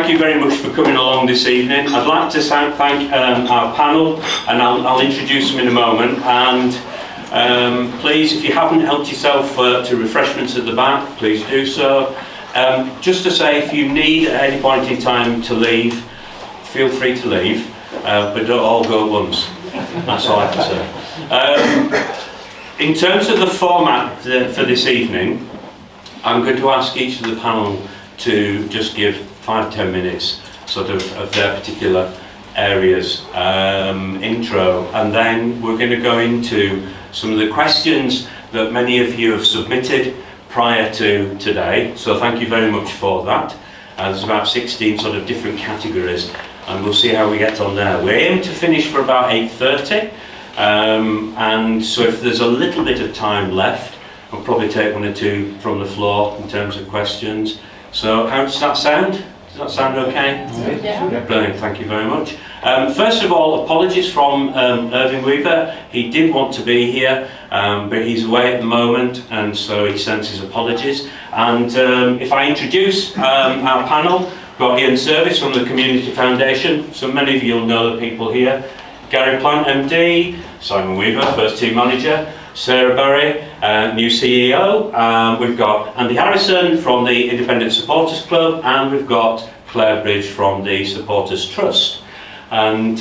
thank you very much for coming along this evening. I'd like to thank our panel, and I'll introduce them in a moment. And please, if you haven't helped yourself to refreshments at the back, please do so. Just to say, if you need at any point in time to leave, feel free to leave, but don't all go at once. That's all I can say. In terms of the format for this evening, I'm going to ask each of the panel to just give 5-10 minutes sort of their particular areas intro, and then we're going to go into some of the questions that many of you have submitted prior to today, so thank you very much for that. There's about 16 sort of different categories, and we'll see how we get on there. We aim to finish for about 8:30, and so if there's a little bit of time left, I'll probably take one or two from the floor in terms of questions. So how does that sound? Does that sound okay? Yeah. Brilliant, thank you very much. First of all, apologies from Irving Weaver. He did want to be here, but he's away at the moment, and so he sends his apologies. And if I introduce our panel, we've got Ian Service from the Community Foundation. So many of you will know the people here. Gary Plant, MD, Simon Weaver, First Team Manager, Sarah Barry, new CEO. We've got Andy Harrison from the Independent Supporters Club, and we've got Claire Bridge from the Supporters Trust. And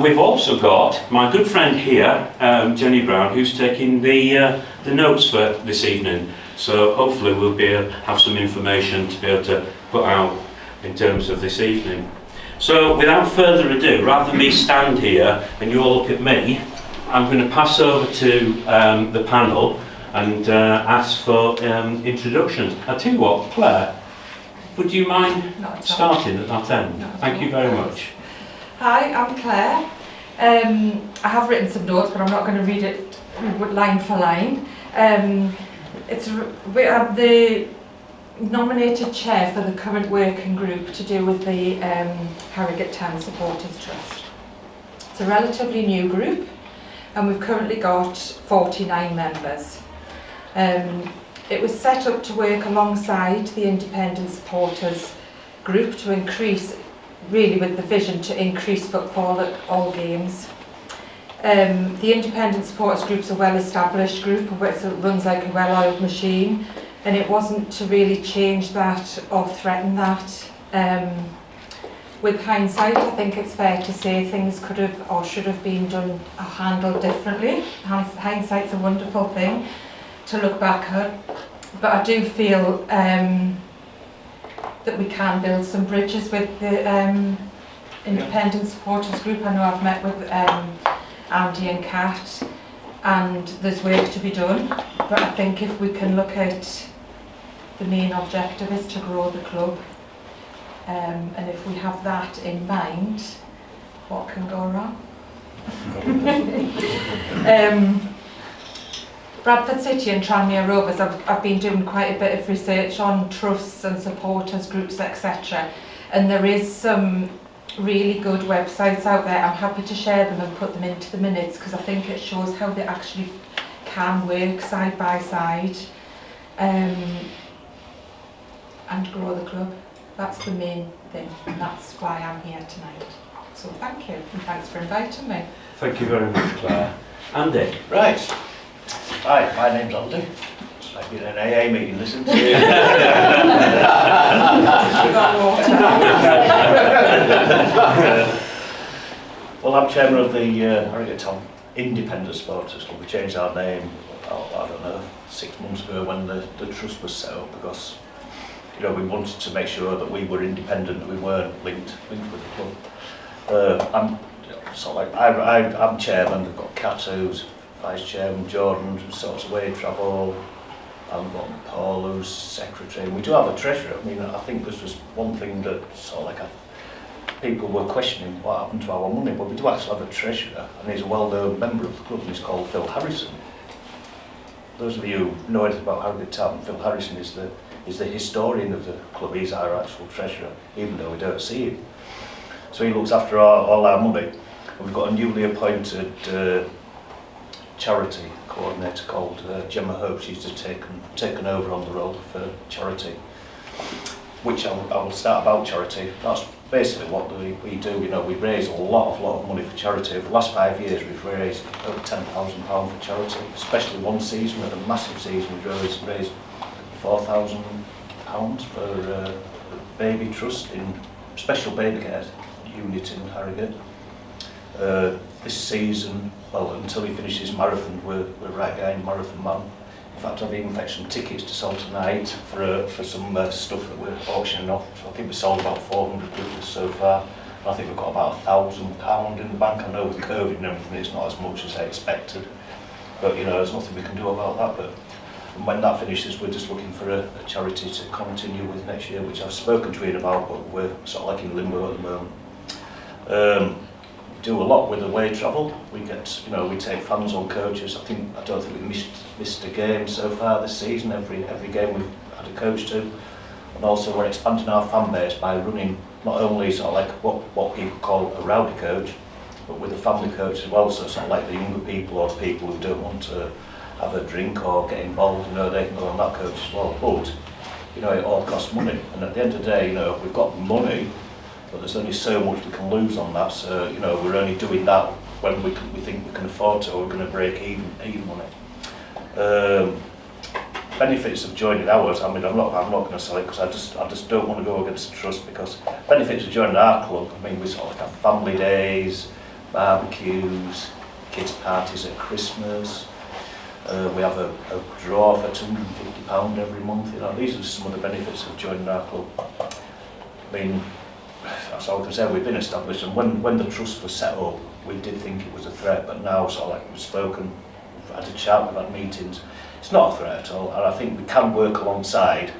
we've also got my good friend here, Jenny Brown, who's taking the notes for this evening. So hopefully we'll be able to have some information to be able to put out in terms of this evening. So without further ado, rather than me stand here and you all look at me, I'm going to pass over to the panel and ask for introductions. I'll tell you what, Claire, would you mind starting at that end? No, Thank you very much. Hi, I'm Claire. I have written some notes, but I'm not going to read it line for line. I'm the nominated chair for the current working group to do with the Harrogate Town Supporters Trust. It's a relatively new group, and we've currently got 49 members. It was set up to work alongside the Independent Supporters Group to increase, really with the vision to increase footfall at all games. The Independent Supporters Group's a well-established group, it runs like a well-oiled machine, and it wasn't to really change that or threaten that. With hindsight, I think it's fair to say things could have or should have been done or handled differently. Hindsight's a wonderful thing to look back at, but I do feel that we can build some bridges with the Independent Supporters Group. I know I've met with Andy and Kat, and there's work to be done, but I think if we can look at the main objective is to grow the club. And if we have that in mind, what can go wrong? Bradford City and Tranmere Rovers, I've been doing quite a bit of research on trusts and supporters groups, etc. And there is some really good websites out there. I'm happy to share them and put them into the minutes, because I think it shows how they actually can work side by side and grow the club. That's the main thing, and that's why I'm here tonight. So thank you, and thanks for inviting me. Thank you very much, Claire. Andy. Right. Hi, my name's Andy. It's like being an AA meeting, listen to you. Well, I'm chairman of the Harrogate Town Independent Supporters Club. We changed our name, I don't know, 6 months ago when the trust was set up, because we wanted to make sure that we were independent, that we weren't linked with the club. I'm chairman. We've got Kat, who's vice chairman, Jordan, who sorts away travel. I've got Paul, who's secretary. And we do have a treasurer. I mean, I think this was one thing that people were questioning what happened to our money, but we do actually have a treasurer, and he's a well-known member of the club, and he's called Phil Harrison. Those of you who know anything about Harrogate Town, Phil Harrison is the historian of the club. He's our actual treasurer, even though we don't see him. So he looks after all our money. We've got a newly appointed charity coordinator called Gemma Hope. She's just taken over on the role for charity. which I will start about charity. That's basically what we do. You know, we raise a lot of money for charity. Over the last 5 years, we've raised over £10,000 for charity. Especially one season, we had a massive season. We raised £4,000 for a baby trust in special baby care unit in Harrogate. This season, well, until he finishes marathon, we're right behind Marathon Man. In fact, I've even fetched some tickets to sell tonight for some stuff that we're auctioning off. So I think we sold about 400 litres so far. And I think we've got about £1,000 in the bank. I know with COVID and everything, it's not as much as I expected. But you know, there's nothing we can do about that. But when that finishes, we're just looking for a charity to continue with next year, which I've spoken to Ian about, but we're sort of like in limbo at the moment. Do a lot with away travel. We get, you know, we take fans on coaches. I don't think we missed a game so far this season. Every game we've had a coach to, and also we're expanding our fan base by running not only sort of like what people call a rowdy coach, but with a family coach as well. So sort of like the younger people or people who don't want to have a drink or get involved, you know, they can go on that coach as well. But you know, it all costs money, and at the end of the day, you know, we've got money. But there's only so much we can lose on that, so you know, we're only doing that when we think we can afford to, or we're going to break even on it. Benefits of joining ours, I mean, I'm not going to sell it because I just don't want to go against the trust, because benefits of joining our club, I mean, we sort of have family days, barbecues, kids parties at Christmas. We have a draw for £250 every month. You know, these are some of the benefits of joining our club. I mean, that's all I can say. We've been established, and when the trust was set up, we did think it was a threat, but now sort of like we've spoken, we've had a chat, we've had meetings, it's not a threat at all, and I think we can work alongside,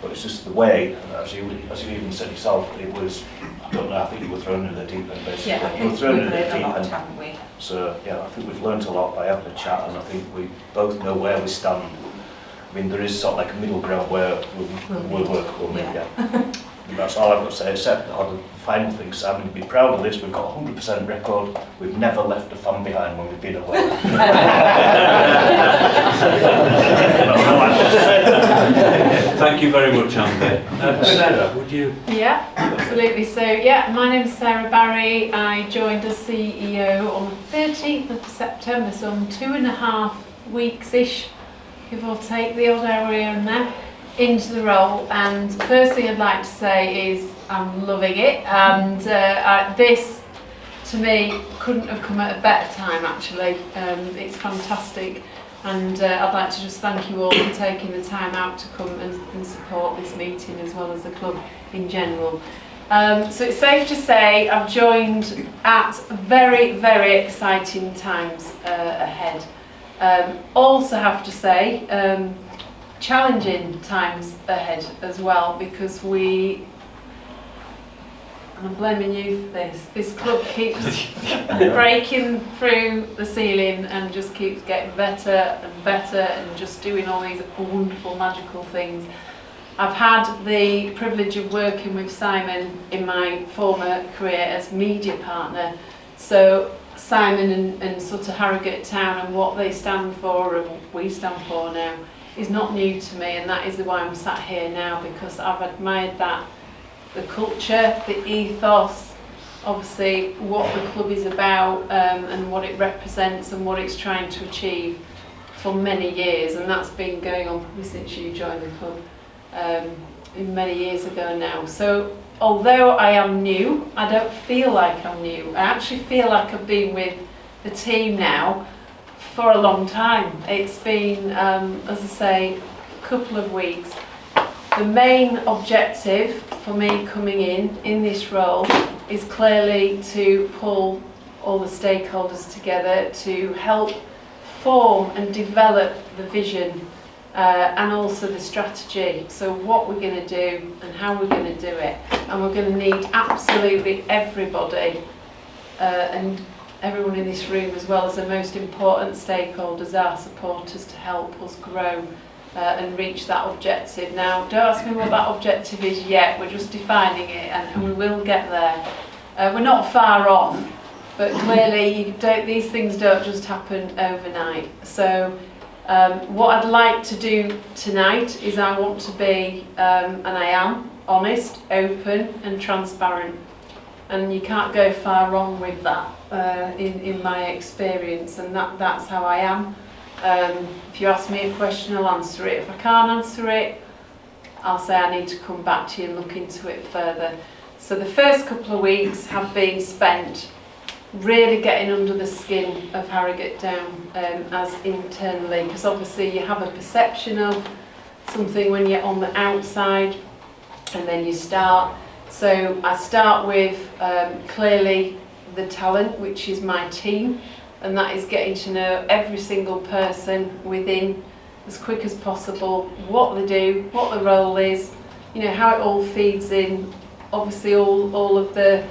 but it's just the way, as you even said yourself, it was, I don't know, I think you were thrown in the deep end basically. Yeah, I you were think thrown we've in the learned a deep lot, end. haven't we? So yeah, I think we've learnt a lot by having a chat, and I think we both know where we stand. I mean, there is sort of like a middle ground where we'll meet, yeah. And that's all I've got to say, except the final thing, Simon, you'd be proud of this, we've got a 100% record, we've never left a fan behind when we've been away. That's all I've got to say. Thank you very much, Andy. Sarah, would you? Yeah, absolutely. So yeah, my name's Sarah Barry. I joined as CEO on the 13th of September, so I'm 2.5 weeks-ish, give or take, the odd hour here and there, into the role. And first thing I'd like to say is I'm loving it, and this to me couldn't have come at a better time actually. It's fantastic, and I'd like to just thank you all for taking the time out to come and support this meeting as well as the club in general. So it's safe to say I've joined at very, very exciting times ahead. Also have to say challenging times ahead as well, because and I'm blaming you for this club keeps breaking through the ceiling and just keeps getting better and better and just doing all these wonderful magical things. I've had the privilege of working with Simon in my former career as media partner, so Simon and sort of Harrogate Town and what they stand for and what we stand for now is not new to me, and that is why I'm sat here now, because I've admired that, the culture, the ethos, obviously what the club is about, and what it represents and what it's trying to achieve for many years, and that's been going on probably since you joined the club many years ago now. So although I am new, I don't feel like I'm new. I actually feel like I've been with the team now for a long time. It's been, as I say, a couple of weeks. The main objective for me coming in this role is clearly to pull all the stakeholders together to help form and develop the vision and also the strategy. So what we're going to do and how we're going to do it. And we're going to need absolutely everybody and everyone in this room, as well as the most important stakeholders, our supporters, to help us grow and reach that objective. Now, don't ask me what that objective is yet, we're just defining it, and we will get there. We're not far off, but clearly these things don't just happen overnight. So what I'd like to do tonight is I want to be, and I am, honest, open and transparent. And you can't go far wrong with that in my experience, and that's how I am. If you ask me a question, I'll answer it. If I can't answer it, I'll say I need to come back to you and look into it further. So the first couple of weeks have been spent really getting under the skin of Harrogate Down as internally, because obviously you have a perception of something when you're on the outside, and then you start. So I start with clearly the talent, which is my team, and that is getting to know every single person within as quick as possible, what they do, what the role is, you know, how it all feeds in. Obviously all of the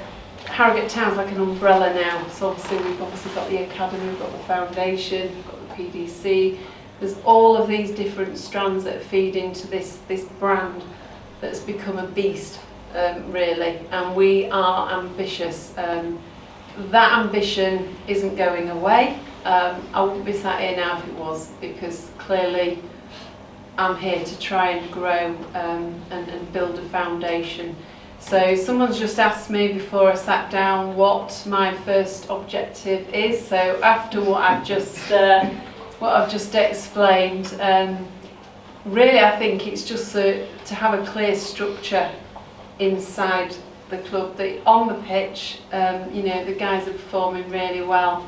Harrogate Town's like an umbrella now, so obviously we've got the academy, we've got the foundation, we've got the PDC. There's all of these different strands that feed into this brand that's become a beast, really, and we are ambitious. That ambition isn't going away. I wouldn't be sat here now if it was, because clearly I'm here to try and grow and build a foundation. So someone's just asked me before I sat down what my first objective is. So after what I've just explained, really I think it's just to have a clear structure inside the club. On the pitch, you know, the guys are performing really well.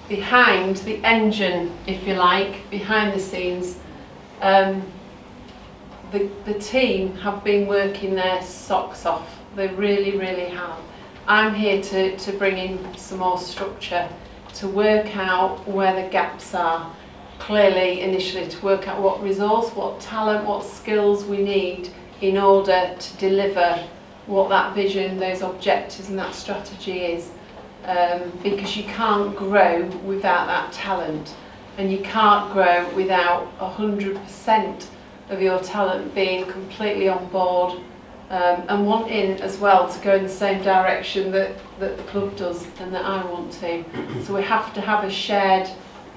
Behind the engine, if you like, behind the scenes, the team have been working their socks off. They really, really have. I'm here to bring in some more structure, to work out where the gaps are. Clearly, initially, to work out what resource, what talent, what skills we need in order to deliver what that vision, those objectives and that strategy is. Because you can't grow without that talent, and you can't grow without 100% of your talent being completely on board and wanting as well to go in the same direction that the club does and that I want to. So we have to have a shared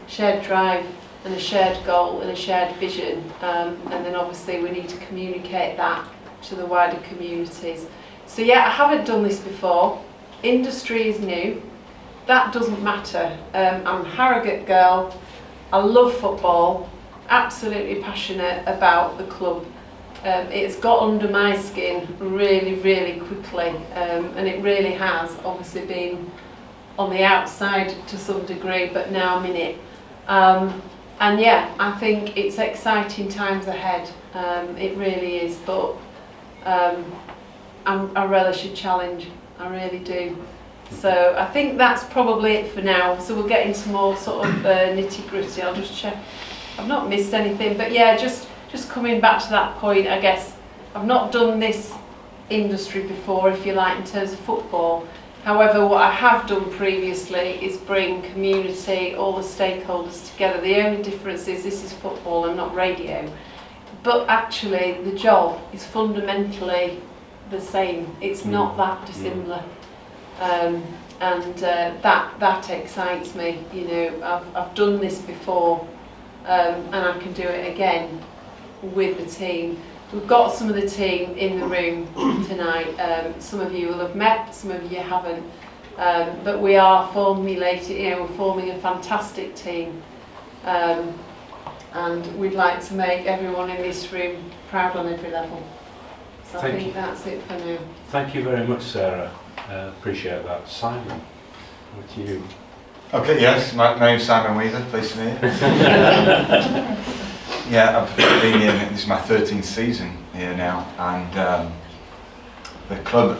drive and a shared goal and a shared vision, and then obviously we need to communicate that to the wider communities. So yeah, I haven't done this before. Industry is new. That doesn't matter. I'm a Harrogate girl. I love football. Absolutely passionate about the club. It's got under my skin really, really quickly, and it really has. Obviously been on the outside to some degree, but now I'm in it. And yeah, I think it's exciting times ahead. It really is. But I relish a challenge. I really do. So I think that's probably it for now. So we'll get into more sort of nitty gritty. I'll just check. I've not missed anything, but yeah, just coming back to that point, I guess I've not done this industry before, if you like, in terms of football. However, what I have done previously is bring community, all the stakeholders together. The only difference is this is football and not radio. But actually, the job is fundamentally the same. It's not that dissimilar. That excites me. You know, I've done this before, and I can do it again with the team. We've got some of the team in the room tonight. Some of you will have met, some of you haven't. But we are formulating, you know, we're forming a fantastic team. And we'd like to make everyone in this room proud on every level. So I think that's it for now. Thank you very much, Sarah. Appreciate that. Simon, over to you. Okay, yes, my name's Simon Weaver, pleased to meet you. Yeah, I've been here, this is my 13th season here now, and the club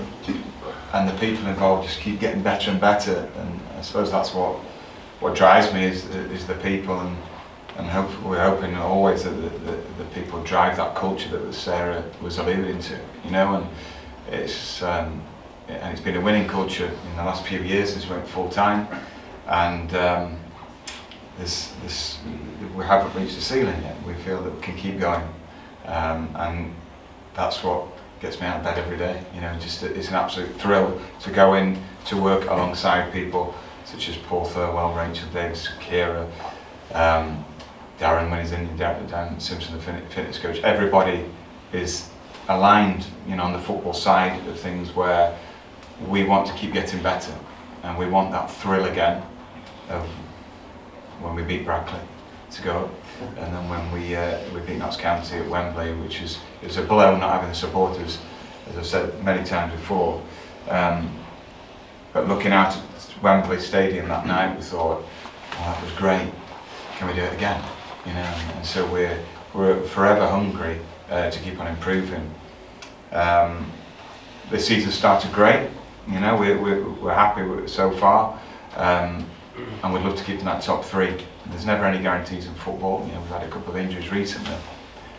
and the people involved just keep getting better and better, and I suppose that's what drives me is the people, and we're hoping always that the people drive that culture that Sarah was alluding to, you know, and it's been a winning culture in the last few years since we went full time, and we haven't reached the ceiling yet. We feel that we can keep going, and that's what gets me out of bed every day. You know, just it's an absolute thrill to go in to work alongside people such as Paul Thirlwell, Rachel Diggs, Kira, Darren when he's in, Darren Simpson, the fitness coach. Everybody is aligned, you know, on the football side of things, where we want to keep getting better, and we want that thrill again of when we beat Brackley to go up, and then when we beat Notts County at Wembley, which is a blow not having the supporters, as I've said many times before. But looking out at Wembley Stadium that night, we thought, oh, that was great. Can we do it again? You know, and so we're forever hungry to keep on improving. The season started great. You know, we're happy with it so far, and we'd love to keep in that top 3. There's never any guarantees in football. You know, we've had a couple of injuries recently,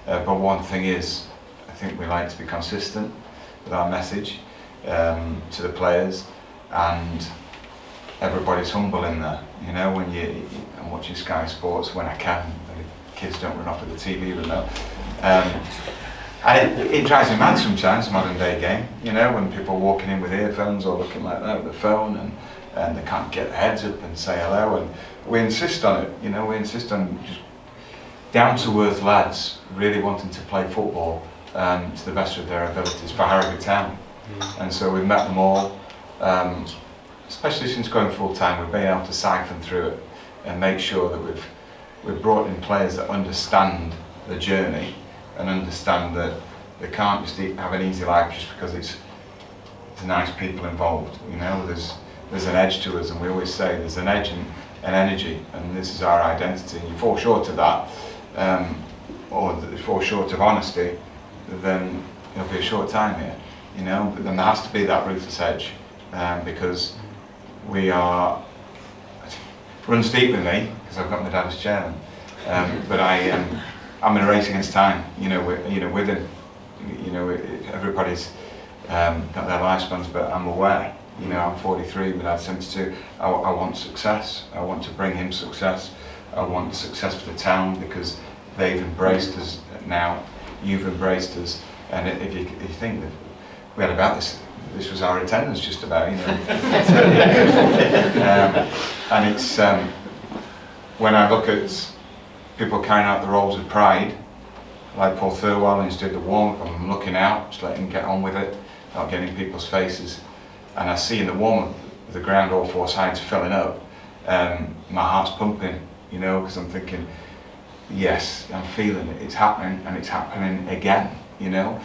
but one thing is, I think we like to be consistent with our message to the players, and everybody's humble in there. You know, when I'm watching Sky Sports when I can, the kids don't run off with the TV remote. And it drives me mad sometimes, modern day game, you know, when people are walking in with earphones or looking like that with the phone, and they can't get their heads up and say hello, and we insist on it, you know, we insist on just down-to-earth lads really wanting to play football to the best of their abilities for Harrogate Town. And so we've met them all, especially since going full-time, we've been able to siphon through it and make sure that we've brought in players that understand the journey and understand that they can't just have an easy life just because it's nice people involved. You know, there's an edge to us, and we always say there's an edge and an energy, and this is our identity. And you fall short of that, or you fall short of honesty, then it'll be a short time here. You know, but then there has to be that ruthless edge, because we are, runs deep with me because I've got my dad as chairman, but I'm in a race against time. You know, with him, you know, everybody's got their lifespans, but I'm aware. You know, I'm 43, my dad's 72. I want success. I want to bring him success. I want success for the town because they've embraced us now. You've embraced us, and if you think that we had about this was our attendance just about, you know. And it's when I look at people carrying out the roles of pride, like Paul Thirlwell, who's did the warm-up, I'm looking out, just letting him get on with it, not getting in people's faces. And I see in the warm-up, the ground all 4 sides filling up, my heart's pumping, you know, because I'm thinking, yes, I'm feeling it, it's happening, and it's happening again, you know.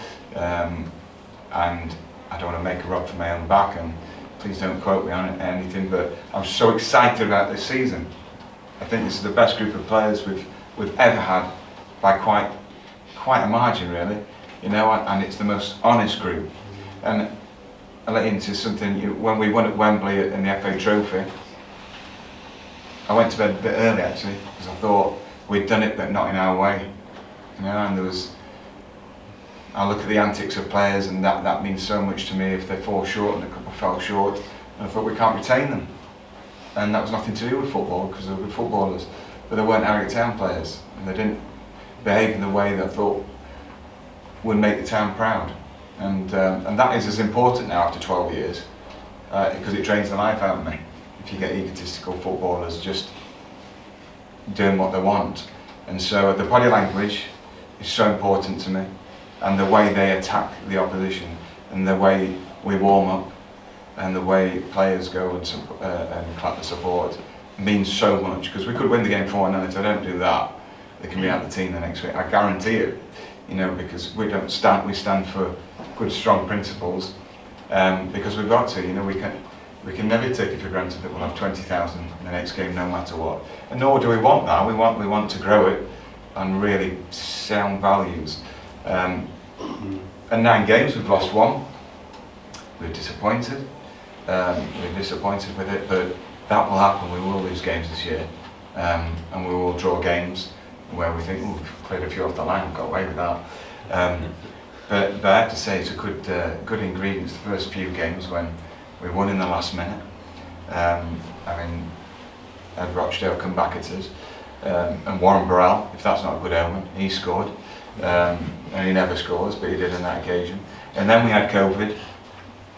And I don't want to make a rod for my own back, and please don't quote me on anything, but I'm so excited about this season. I think this is the best group of players we've ever had by quite a margin, really, you know, and it's the most honest group. And I'll let you into something. When we won at Wembley in the FA Trophy, I went to bed a bit early actually, because I thought we'd done it but not in our way, you know, and I look at the antics of players, and that means so much to me if they fall short, and a couple fell short, and I thought we can't retain them. And that was nothing to do with football, because they were good footballers, but they weren't Harrogate Town players, and they didn't behave in the way that I thought would make the town proud. And that is as important now after 12 years, because it drains the life out of me. If you get egotistical footballers just doing what they want. And so the body language is so important to me, and the way they attack the opposition, and the way we warm up, and the way players go and clap the support means so much, because we could win the game 4-0. If they don't do that, they can be out of the team the next week. I guarantee it, you know, because we stand for good, strong principles, because we've got to, you know, we can never take it for granted that we'll have 20,000 in the next game, no matter what. And nor do we want that. We want to grow it on really sound values. And 9 games, we've lost 1. We're disappointed. We're disappointed with it, but that will happen. We will lose games this year, and we will draw games where we think, oh, we've played a few off the line, got away with that. But I have to say, it's a good ingredient. The first few games when we won in the last minute. I mean, Ed Rochdale come back at us, and Warren Burrell, if that's not a good omen, he scored. And he never scores, but he did on that occasion. And then we had COVID,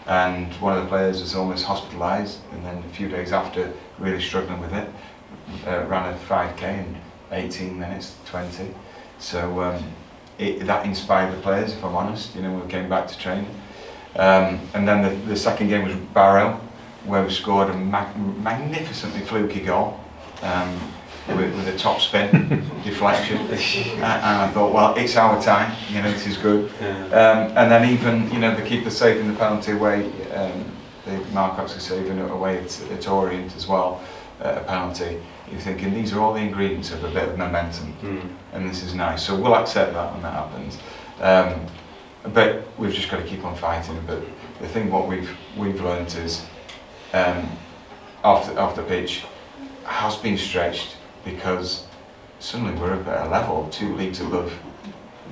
and one of the players was almost hospitalised, and then a few days after, really struggling with it, ran a 5k in 18 minutes, 20. So that inspired the players, if I'm honest, you know, when we came back to training. And then the second game was Barrow, where we scored a magnificently fluky goal with a top spin deflection, and I thought, well, it's our time, you know, this is good. And then even, you know, the keeper saving the penalty away, the Marcox is saving it away at Orient as well, a penalty. You're thinking these are all the ingredients of a bit of momentum, and this is nice. So we'll accept that when that happens. But we've just got to keep on fighting. But the thing what we've learned is off the pitch has been stretched, because suddenly we're up at a level 2 leagues above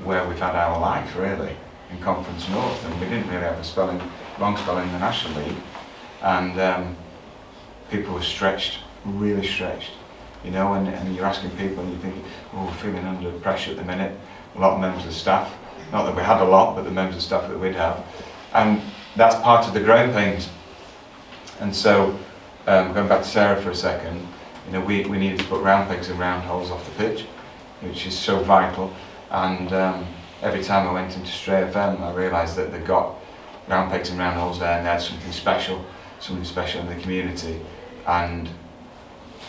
where we've had our life really in Conference North, and we didn't really have a long spell in the National League, and people were stretched, really stretched, you know, and you're asking people and you're thinking, oh, we're feeling under pressure at the minute. A lot of members of staff, not that we had a lot, but the members of staff that we'd have, and that's part of the growing pains. And so, going back to Sarah for a second, you know, we needed to put round pegs and round holes off the pitch, which is so vital. And every time I went into Stray FM, I realised that they got round pegs and round holes there, and they had something special in the community. And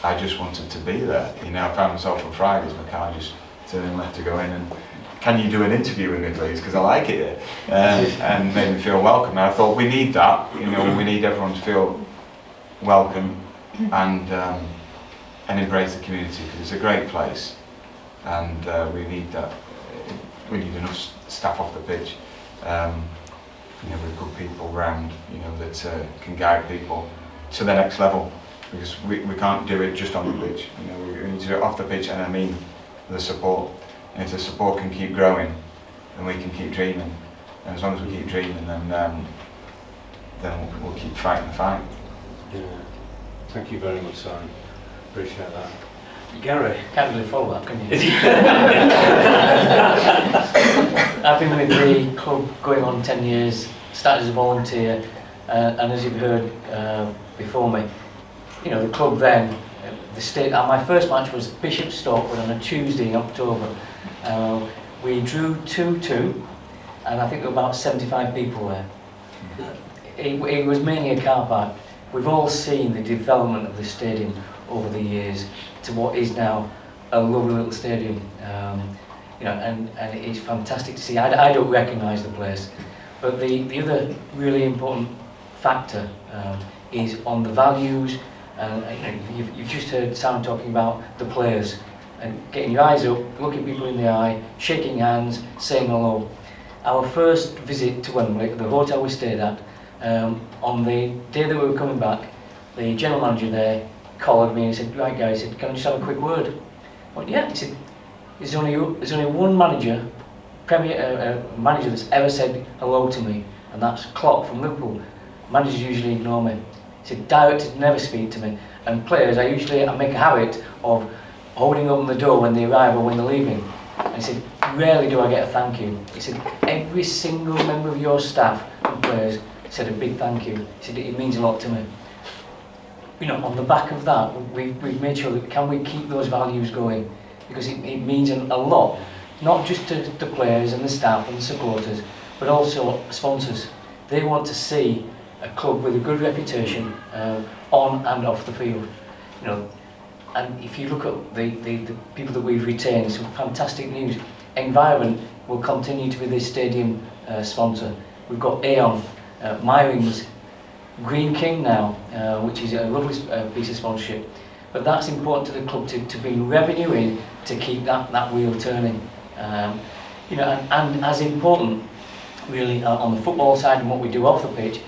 I just wanted to be there. You know, I found myself on Fridays, my car just turning left to go in, and can you do an interview with me, please? Because I like it here, and made me feel welcome. And I thought we need that. You know, we need everyone to feel welcome and embrace the community, because it's a great place, and we need that. We need enough staff off the pitch, you know, with good people around, you know, that can guide people to the next level, because we can't do it just on the pitch. You know, we need to do it off the pitch, and I mean the support. And if the support can keep growing, then we can keep dreaming. And as long as we keep dreaming, then we'll keep fighting the fight. Yeah. Thank you very much, Simon. Appreciate that. Gary? Can't really follow that, can you? I've been with the club going on 10 years, started as a volunteer, and as you've heard before me, you know, the club then, my first match was Bishop Stortford on a Tuesday in October. We drew 2-2, and I think there were about 75 people there. It was mainly a car park. We've all seen the development of the stadium over the years to what is now a lovely little stadium, you know, and it's fantastic to see. I don't recognise the place, but the other really important factor is on the values. And you know, you've just heard Sam talking about the players and getting your eyes up, looking people in the eye, shaking hands, saying hello. Our first visit to Wembley, the hotel we stayed at, on the day that we were coming back, the general manager there collared me and said, right guys, he said, can I just have a quick word? I went, yeah. He said, there's only one manager, manager that's ever said hello to me, and that's Klopp from Liverpool. Managers usually ignore me. He said, directors never speak to me, and players, I make a habit of holding open the door when they arrive or when they're leaving. And he said, rarely do I get a thank you. He said, every single member of your staff and players said a big thank you. He said, it means a lot to me. You know, on the back of that, we've made sure that can we keep those values going, because it means a lot, not just to the players and the staff and the supporters, but also sponsors. They want to see a club with a good reputation on and off the field. You know, and if you look at the people that we've retained, some fantastic news. Environment will continue to be this stadium sponsor. We've got Aon, Myring's Green King now, which is a lovely piece of sponsorship. But that's important to the club to bring revenue in to keep that wheel turning. You know, and as important, really, on the football side and what we do off the pitch,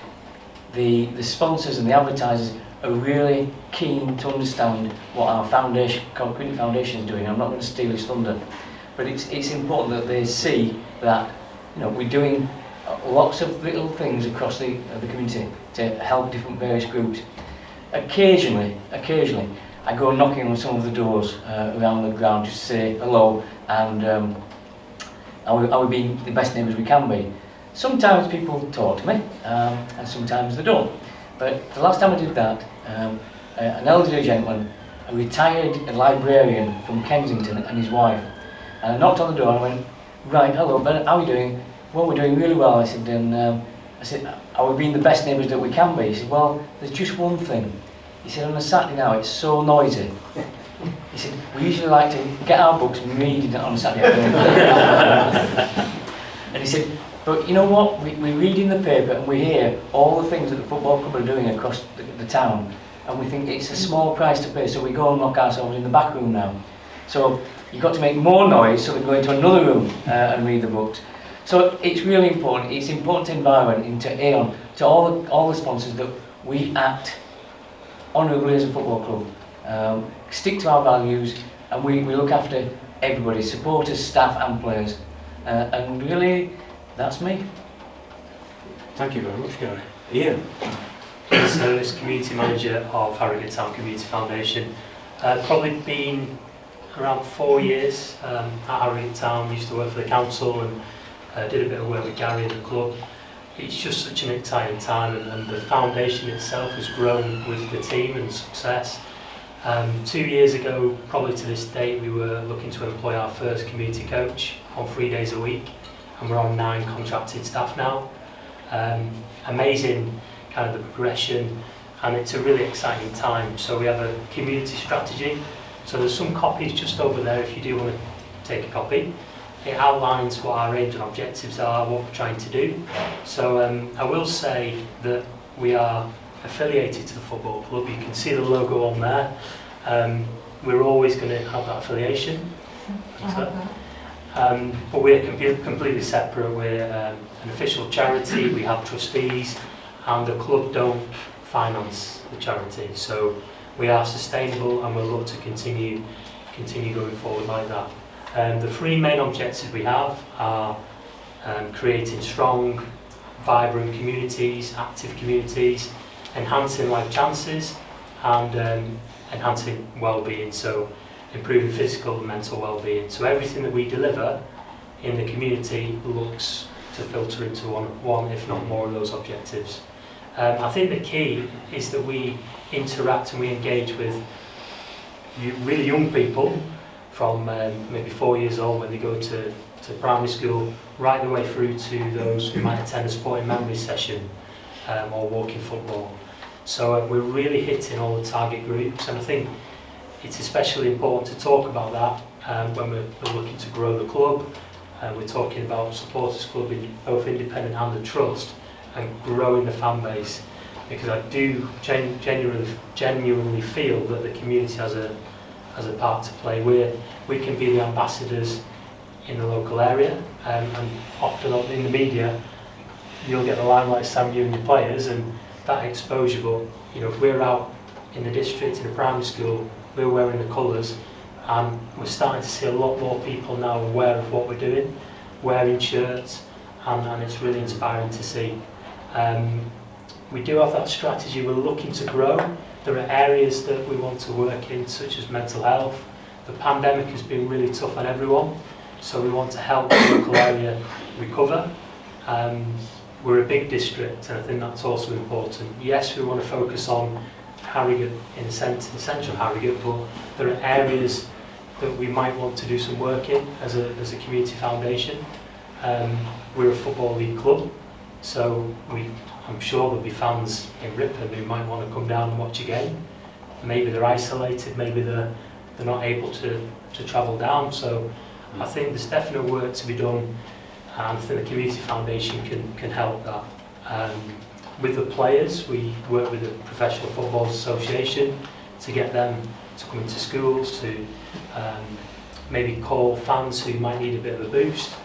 the sponsors and the advertisers are really keen to understand what our foundation, Quinton Foundation, is doing. I'm not going to steal his thunder, but it's important that they see that, you know, we're doing lots of little things across the community to help different various groups. Occasionally, I go knocking on some of the doors around the ground just to say hello, and are we being the best neighbours we can be. Sometimes people talk to me, and sometimes they don't. But the last time I did that, an elderly gentleman, a retired librarian from Kensington, and his wife, and I knocked on the door and I went, right, hello Ben, how are you doing? Well, we're doing really well. I said, and I said, are we being the best neighbours that we can be? He said, well, there's just one thing. He said, on a Saturday now, it's so noisy. He said, we usually like to get our books and read it on a Saturday afternoon. And he said, but you know what, we read in the paper and we hear all the things that the football club are doing across the town, and we think it's a small price to pay, so we go and lock ourselves in the back room now. So you've got to make more noise, so we go into another room and read the books. So it's really important. It's important to environment, into Aon, to all the sponsors, that we act honourably as a football club. Stick to our values, and we look after everybody, supporters, staff and players. And really, that's me. Thank you very much, Gary. Ian? So, as community manager of Harrogate Town Community Foundation, probably been around 4 years at Harrogate Town. Used to work for the council and did a bit of work with Gary in the club. It's just such an exciting time, and the foundation itself has grown with the team and success. 2 years ago, probably to this date, we were looking to employ our first community coach on 3 days a week, and we're on 9 contracted staff now. Amazing kind of the progression, and it's a really exciting time. So we have a community strategy. So there's some copies just over there if you do want to take a copy. It outlines what our aims and objectives are, what we're trying to do. So I will say that we are affiliated to the football club. You can see the logo on there. We're always going to have that affiliation. But we're completely separate. We're an official charity. We have trustees, and the club don't finance the charity. So we are sustainable, and we'll look to continue going forward like that. The 3 main objectives we have are creating strong, vibrant communities, active communities, enhancing life chances, and enhancing well-being, so improving physical and mental well-being. So everything that we deliver in the community looks to filter into one, if not more, of those objectives. I think the key is that we interact and we engage with really young people from maybe 4 years old when they go to primary school, right the way through to those who might attend a sporting memory session or walking football. So we're really hitting all the target groups, and I think it's especially important to talk about that when we're looking to grow the club. We're talking about supporters club in both independent and the trust, and growing the fan base, because I do genuinely feel that the community has a part to play. We can be the ambassadors in the local area, and often in the media you'll get the limelight, Sam, you and your players, and that exposure. But you know, if we're out in the district, in a primary school, we're wearing the colours, and we're starting to see a lot more people now aware of what we're doing, wearing shirts, and it's really inspiring to see. We do have that strategy. We're looking to grow. There are areas that we want to work in, such as mental health. The pandemic has been really tough on everyone, so we want to help the local area recover. We're a big district, and I think that's also important. Yes, we want to focus on Harrogate in central Harrogate, but there are areas that we might want to do some work in as a community foundation. We're a football league club, so I'm sure there'll be fans in Ripon who might want to come down and watch a game. Maybe they're isolated, maybe they're not able to travel down. So I think there's definite work to be done, and I think the community foundation can help that. With the players, we work with the Professional Football Association to get them to come into schools, to maybe call fans who might need a bit of a boost,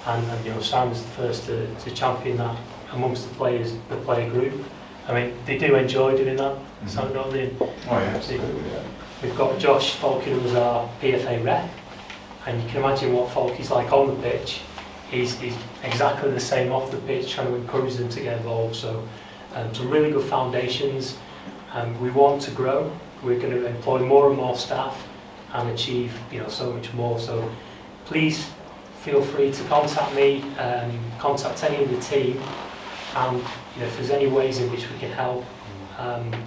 and you know, Sam's the first to champion that amongst the players, the player group. I mean, they do enjoy doing that, so don't they? Oh yeah, absolutely. Yeah. We've got Josh Falkin, who's our PFA rep, and you can imagine what Falky's like on the pitch. He's exactly the same off the pitch, trying to encourage them to get involved. So some really good foundations. We want to grow. We're going to employ more and more staff and achieve, you know, so much more. So please feel free to contact me, contact any of the team, and you know, if there's any ways in which we can help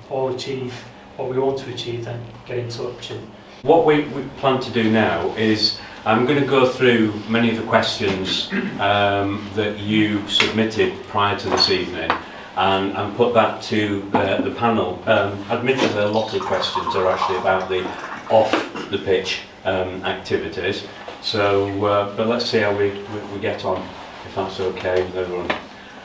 or achieve what we want to achieve, then get in touch. And what we plan to do now is I'm going to go through many of the questions that you submitted prior to this evening and put that to the panel. Admittedly, a lot of the questions are actually about the off-the-pitch activities. So, but let's see how we get on, if that's okay with everyone.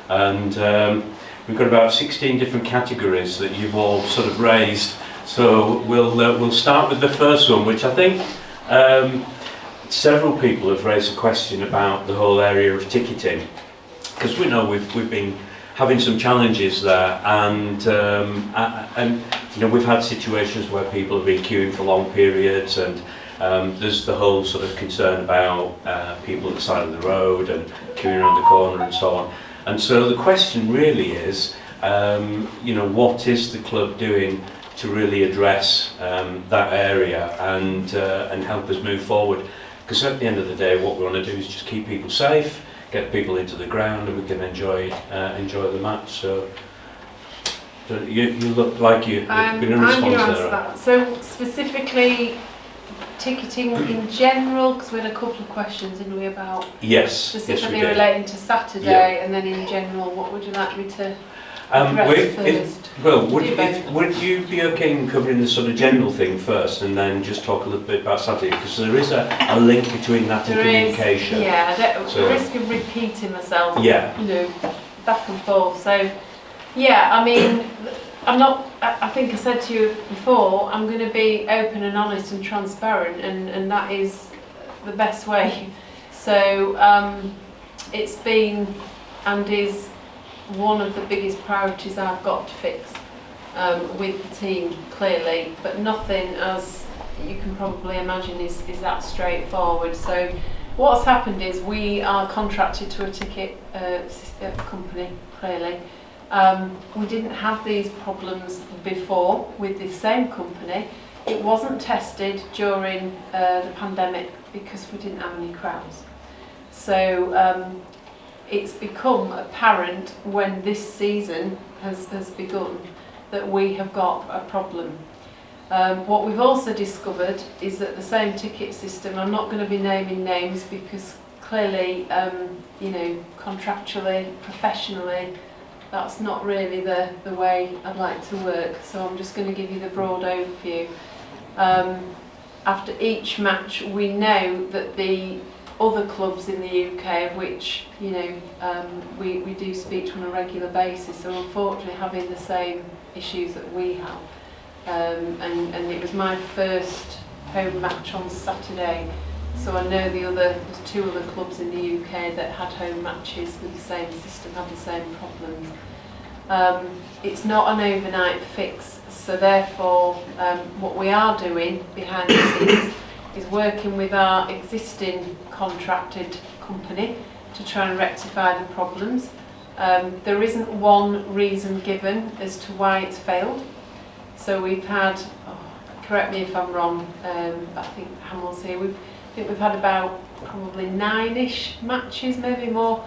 And we've got about 16 different categories that you've all sort of raised. So we'll start with the first one, which I think several people have raised a question about the whole area of ticketing, because we know we've been having some challenges there, and you know, we've had situations where people have been queuing for long periods, and there's the whole sort of concern about people at the side of the road and queuing around the corner and so on. And so the question really is, you know, what is the club doing to really address that area and help us move forward? Because at the end of the day, what we want to do is just keep people safe, get people into the ground, and we can enjoy the match. So you look like you've been a response I'm going to answer there. that. So specifically, ticketing in general, because we had a couple of questions, didn't we, about Yes, specifically yes, we did. relating to Saturday, and then in general, what would you like me to address first? Would you be okay in covering the sort of general thing first, and then just talk a little bit about Saturday, because there is a link between that and communication. The risk of repeating myself, Yeah. you know, back and forth. So, yeah, I mean, I think I said to you before, I'm going to be open and honest and transparent, and that is the best way. So, it's been and is one of the biggest priorities I've got to fix with the team, clearly, but nothing, as you can probably imagine, is that straightforward. So what's happened is we are contracted to a ticket company, clearly. We didn't have these problems before with the same company. It wasn't tested during the pandemic because we didn't have any crowds. So it's become apparent when this season has begun that we have got a problem. What we've also discovered is that the same ticket system, I'm not going to be naming names because clearly, you know, contractually, professionally, that's not really the way I'd like to work. So I'm just going to give you the broad overview. After each match, we know that the other clubs in the UK, of which, you know, we do speak to on a regular basis, are unfortunately having the same issues that we have. And it was my first home match on Saturday, so I know there's two other clubs in the UK that had home matches with the same system, had the same problems. It's not an overnight fix, so therefore what we are doing behind the scenes is working with our existing contracted company to try and rectify the problems. There isn't one reason given as to why it's failed. So we've had, correct me if I'm wrong, I think Hamill's here, I think we've had about probably 9-ish matches, maybe more,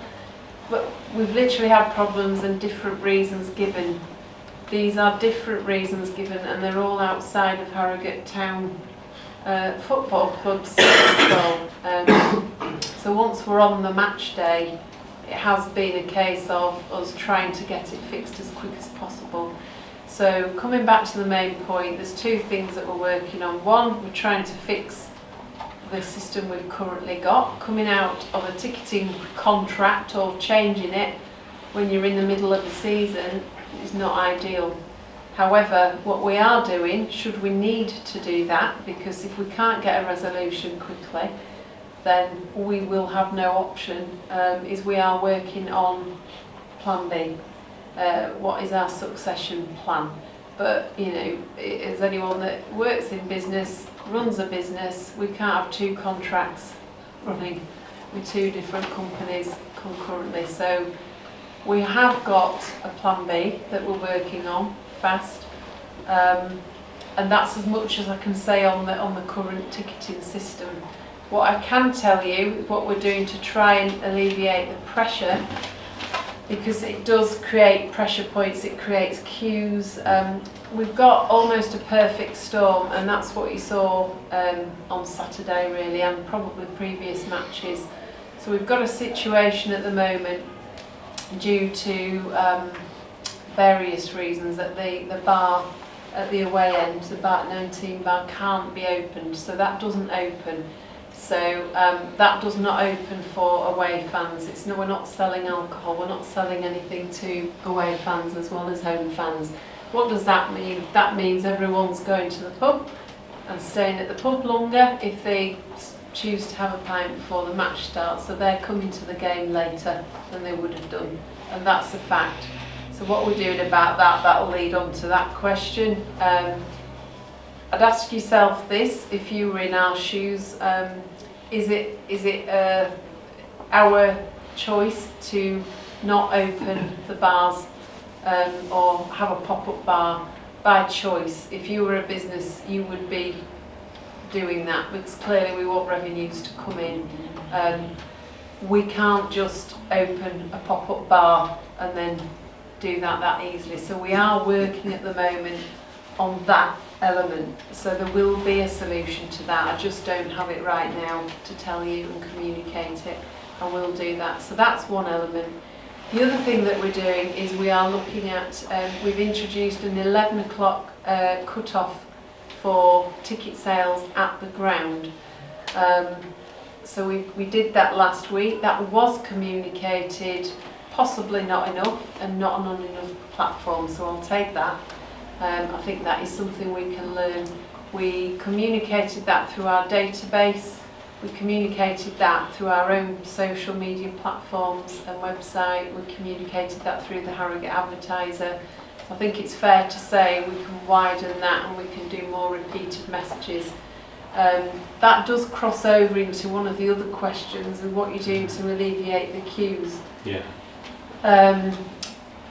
but we've literally had problems and different reasons given. These are different reasons given, and they're all outside of Harrogate Town football clubs as well. So once we're on the match day, it has been a case of us trying to get it fixed as quick as possible. So coming back to the main point, there's two things that we're working on. One, we're trying to fix the system we've currently got. Coming out of a ticketing contract or changing it when you're in the middle of the season is not ideal. However, what we are doing, should we need to do that, because if we can't get a resolution quickly, then we will have no option, is we are working on plan B. What is our succession plan? But, you know, as anyone that works in business, runs a business, we can't have two contracts running with two different companies concurrently. So we have got a plan B that we're working on fast, and that's as much as I can say on the current ticketing system. What I can tell you is what we're doing to try and alleviate the pressure because it does create pressure points, it creates queues. We've got almost a perfect storm, and that's what you saw on Saturday really, and probably previous matches. So we've got a situation at the moment due to various reasons that the bar at the away end, the bar 19 bar, can't be opened, so that doesn't open. So that does not open for away fans. We're not selling alcohol, we're not selling anything to away fans as well as home fans. What does that mean? That means everyone's going to the pub and staying at the pub longer if they choose to have a pint before the match starts, so they're coming to the game later than they would have done, and that's a fact. So what we're doing about that, that'll lead on to that question. I'd ask yourself this, if you were in our shoes, is it our choice to not open the bars or have a pop-up bar by choice? If you were a business, you would be doing that, because clearly we want revenues to come in. We can't just open a pop-up bar and then do that easily. So we are working at the moment on that element. So there will be a solution to that. I just don't have it right now to tell you and communicate it. I will do that. So that's one element. The other thing that we're doing is we are looking at, we've introduced an 11 o'clock cut-off for ticket sales at the ground. So we did that last week. That was communicated, possibly not enough and not on enough platforms, so I'll take that. I think that is something we can learn. We communicated that through our database. We communicated that through our own social media platforms and website. We communicated that through the Harrogate Advertiser. I think it's fair to say we can widen that and we can do more repeated messages. That does cross over into one of the other questions of what you're doing to alleviate the queues. Yeah.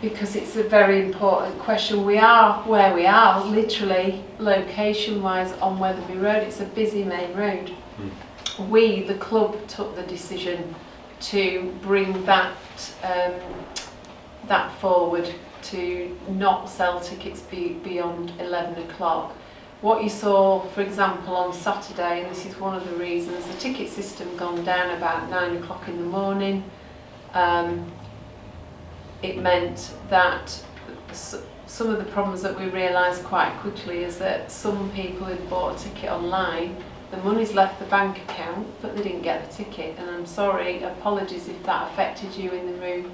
Because it's a very important question. We are where we are, literally, location-wise, on Wetherby Road. It's a busy main road. We, the club, took the decision to bring that forward, to not sell tickets beyond 11 o'clock. What you saw, for example, on Saturday, and this is one of the reasons, the ticket system gone down about 9 o'clock in the morning. It meant that some of the problems that we realised quite quickly is that some people had bought a ticket online, the money's left the bank account, but they didn't get the ticket. And I'm sorry, apologies if that affected you in the room,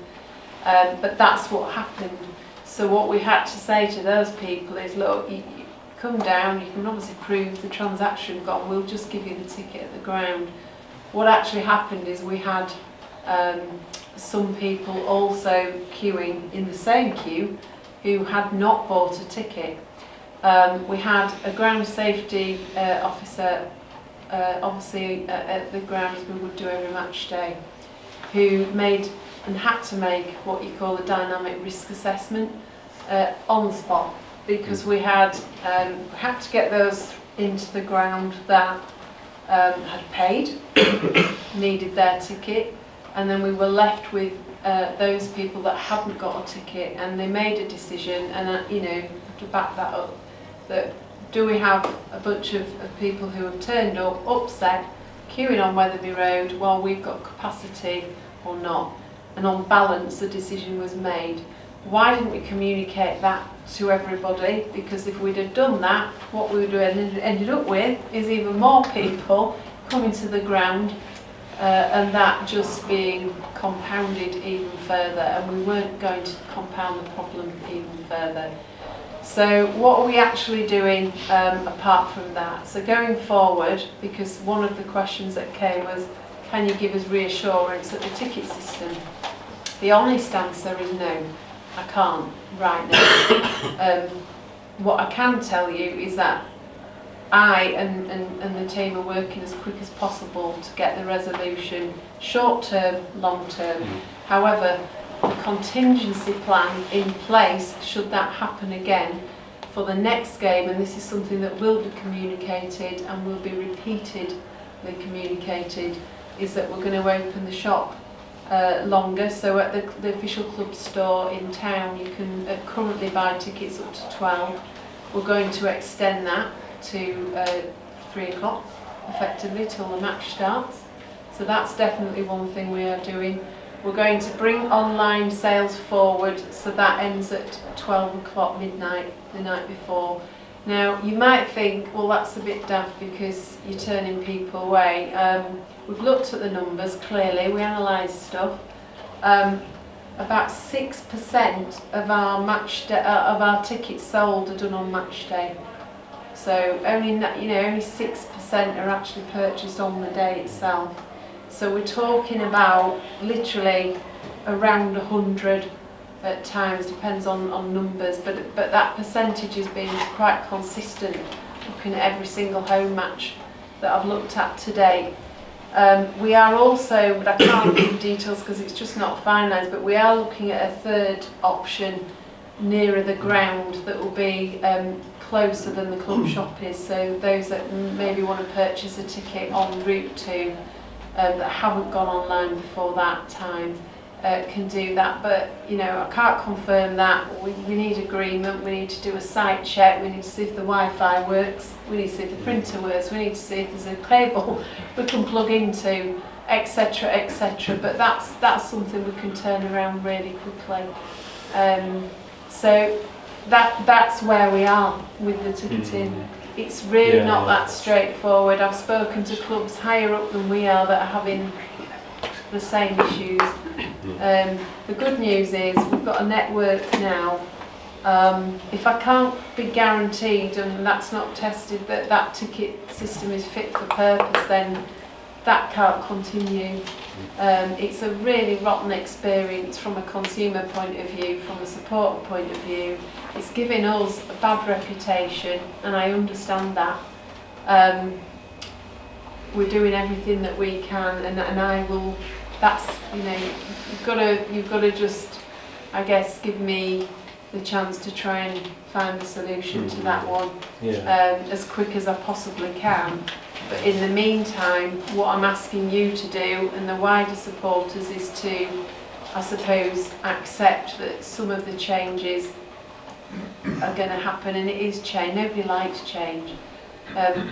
but that's what happened. So what we had to say to those people is, look, you come down, you can obviously prove the transaction gone, we'll just give you the ticket at the ground. What actually happened is we had some people also queuing in the same queue who had not bought a ticket. We had a ground safety officer, obviously at the ground, as we would do every match day, who made and had to make what you call a dynamic risk assessment on the spot, because we had to get those into the ground that had paid, needed their ticket, and then we were left with those people that hadn't got a ticket, and they made a decision, and you know, to back that up, that do we have a bunch of people who have turned up upset, queuing on Wetherby Road while we've got capacity or not? And on balance the decision was made. Why didn't we communicate that to everybody? Because if we'd have done that, what we would have ended up with is even more people coming to the ground, and that just being compounded even further, and we weren't going to compound the problem even further. So what are we actually doing apart from that? So going forward, because one of the questions that came was, can you give us reassurance that the ticket system? The honest answer is no, I can't right now. What I can tell you is that I and the team are working as quick as possible to get the resolution, short term, long term. However, a contingency plan in place should that happen again for the next game, and this is something that will be communicated and will be repeatedly communicated, is that we're going to open the shop longer. So at the official club store in town, you can currently buy tickets up to 12. We're going to extend that to 3 o'clock, effectively, till the match starts. So that's definitely one thing we are doing. We're going to bring online sales forward, so that ends at 12 o'clock midnight the night before. Now, you might think, well, that's a bit daft because you're turning people away. We've looked at the numbers, clearly, we analysed stuff. About 6% of our of our tickets sold are done on match day. So only 6% are actually purchased on the day itself. So we're talking about literally around 100 at times, depends on numbers, but that percentage has been quite consistent looking at every single home match that I've looked at to date. We are also, but I can't give details because it's just not finalised, but we are looking at a third option nearer the ground that will be closer than the club shop is, so those that maybe want to purchase a ticket en route to that haven't gone online before that time can do that. But you know, I can't confirm that. We need agreement, we need to do a site check, we need to see if the Wi-Fi works, we need to see if the printer works, we need to see if there's a cable we can plug into, etc, etc. But that's something we can turn around really quickly. So that's where we are with the ticketing. It's really not that straightforward. I've spoken to clubs higher up than we are that are having the same issues. The good news is we've got a network now. If I can't be guaranteed, and that's not tested, that that ticket system is fit for purpose, then that can't continue. It's a really rotten experience from a consumer point of view, from a supporter point of view. It's giving us a bad reputation, and I understand that. We're doing everything that we can, and I will. That's, you know, you've got to just, I guess, give me the chance to try and find a solution to that one as quick as I possibly can. But in the meantime, what I'm asking you to do, and the wider supporters, is to, I suppose, accept that some of the changes are going to happen, and it is change. Nobody likes change.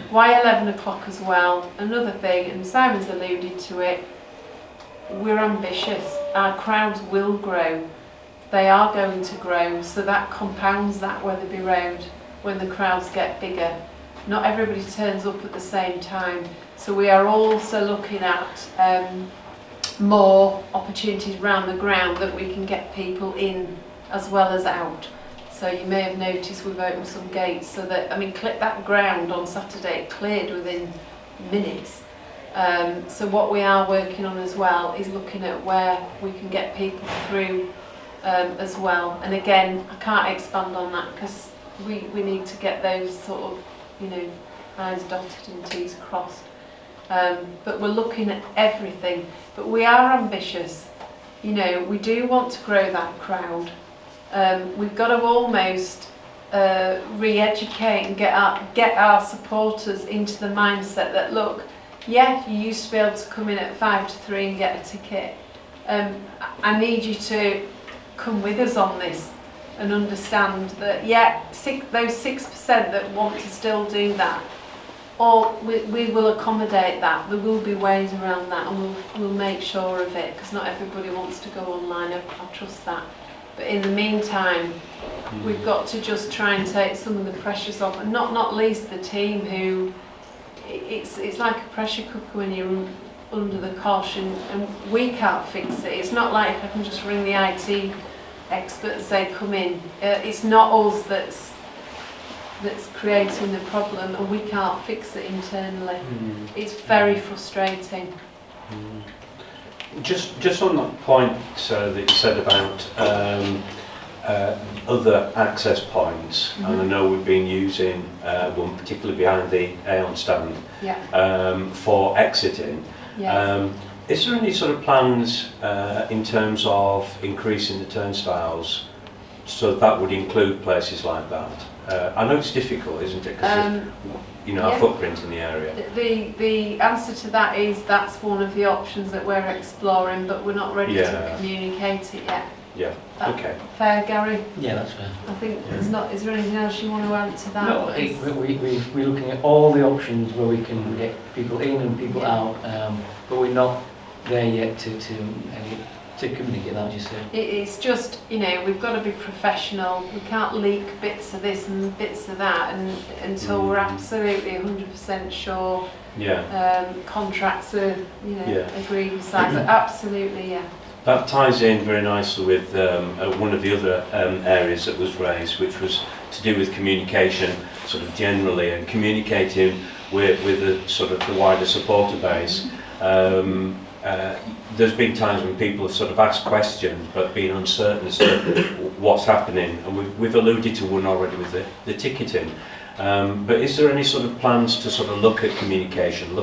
Why 11 o'clock as well? Another thing, and Simon's alluded to it, we're ambitious. Our crowds will grow. They are going to grow, so that compounds that Wetherby Road when the crowds get bigger. Not everybody turns up at the same time, so we are also looking at more opportunities around the ground that we can get people in as well as out. So you may have noticed we've opened some gates so that, I mean, that ground on Saturday cleared within minutes. So what we are working on as well is looking at where we can get people through as well. And again, I can't expand on that because we need to get those sort of, you know, I's dotted and T's crossed. But we're looking at everything. But we are ambitious. You know, we do want to grow that crowd. We've got to almost re-educate and get our supporters into the mindset that, look, yeah, you used to be able to come in at 2 to 3 and get a ticket. I need you to come with us on this and understand that, yeah, those 6% that want to still do that, or we will accommodate that. There will be ways around that, and we'll make sure of it, because not everybody wants to go online. I trust that. But in the meantime, we've got to just try and take some of the pressures off, and not least the team, who it's like a pressure cooker when you're under the cosh, and we can't fix it. It's not like I can just ring the IT expert and say come in. It's not us that's creating the problem, and we can't fix it internally. It's very frustrating. Just on that point that you said about other access points, and I know we've been using one particularly behind the Aeon stand for exiting. Yes. Is there any sort of plans in terms of increasing the turnstiles, so that would include places like that? I know it's difficult, isn't it? Because you know, our yeah. footprint in the area. The answer to that is that's one of the options that we're exploring, but we're not ready to communicate it yet. Yeah. That Okay. fair, Gary? Yeah, that's fair. I think there's not. Is there anything else you want to add to that? No, we're looking at all the options where we can get people in and people out, but we're not there yet to communicate that, you say. It's just, you know, we've got to be professional. We can't leak bits of this and bits of that until we're absolutely 100% sure. Yeah. Contracts are, you know, agreed and signed. But absolutely, yeah. That ties in very nicely with one of the other areas that was raised, which was to do with communication, sort of generally, and communicating with the sort of the wider supporter base. There's been times when people have sort of asked questions but been uncertain as to what's happening, and we've alluded to one already with the ticketing. But is there any sort of plans to sort of look at communication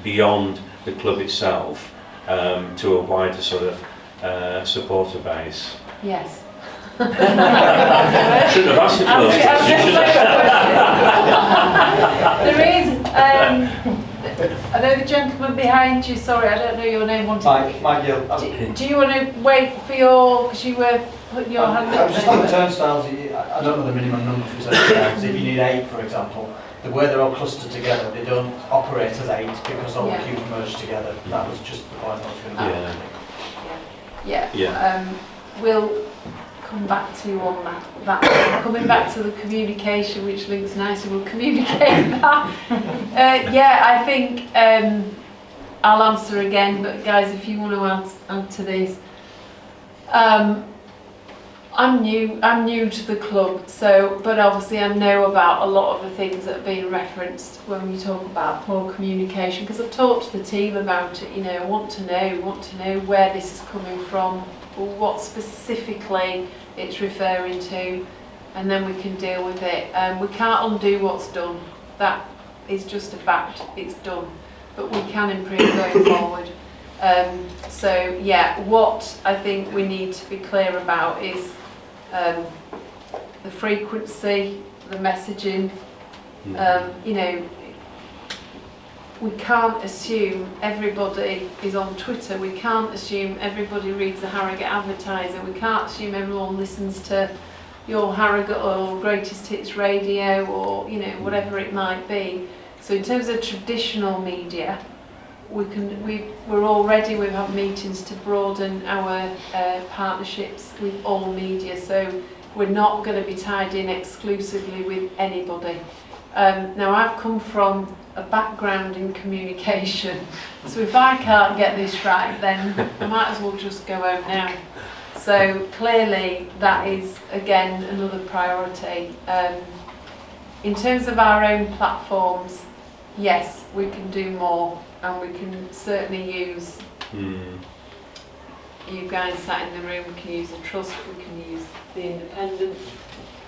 beyond the club itself, to a wider sort of supporter base? Yes. Shouldn't have asked the club. There is. I know the gentleman behind you. Sorry, I don't know your name. Mike Gill. Do you want to wait for your? Because you were putting your hand I up. was just on the turnstiles. I don't know the minimum number for turnstiles. If you need 8, for example, the way they're all clustered together, they don't operate as 8 because all the queues merge together. That was just the point I was going to make. Yeah. We'll come back to you on that. Coming back to the communication, which links nicely, we'll communicate that. I think I'll answer again, but guys, if you want to add to this, I'm new to the club, but obviously I know about a lot of the things that have been referenced when we talk about poor communication, because I've talked to the team about it. You know, I want to know where this is coming from, what specifically it's referring to, and then we can deal with it. We can't undo what's done. That is just a fact. It's done, but we can improve going forward. What I think we need to be clear about is the frequency, the messaging. You know, we can't assume everybody is on Twitter. We can't assume everybody reads the Harrogate Advertiser. We can't assume everyone listens to your Harrogate or Greatest Hits radio, or, you know, whatever it might be. So in terms of traditional media, we've had meetings to broaden our partnerships with all media. So we're not going to be tied in exclusively with anybody. Now, I've come from a background in communication, so if I can't get this right, then I might as well just go home now. So clearly that is, again, another priority. In terms of our own platforms, yes, we can do more, and we can certainly use you guys sat in the room. We can use the Trust, we can use the Independent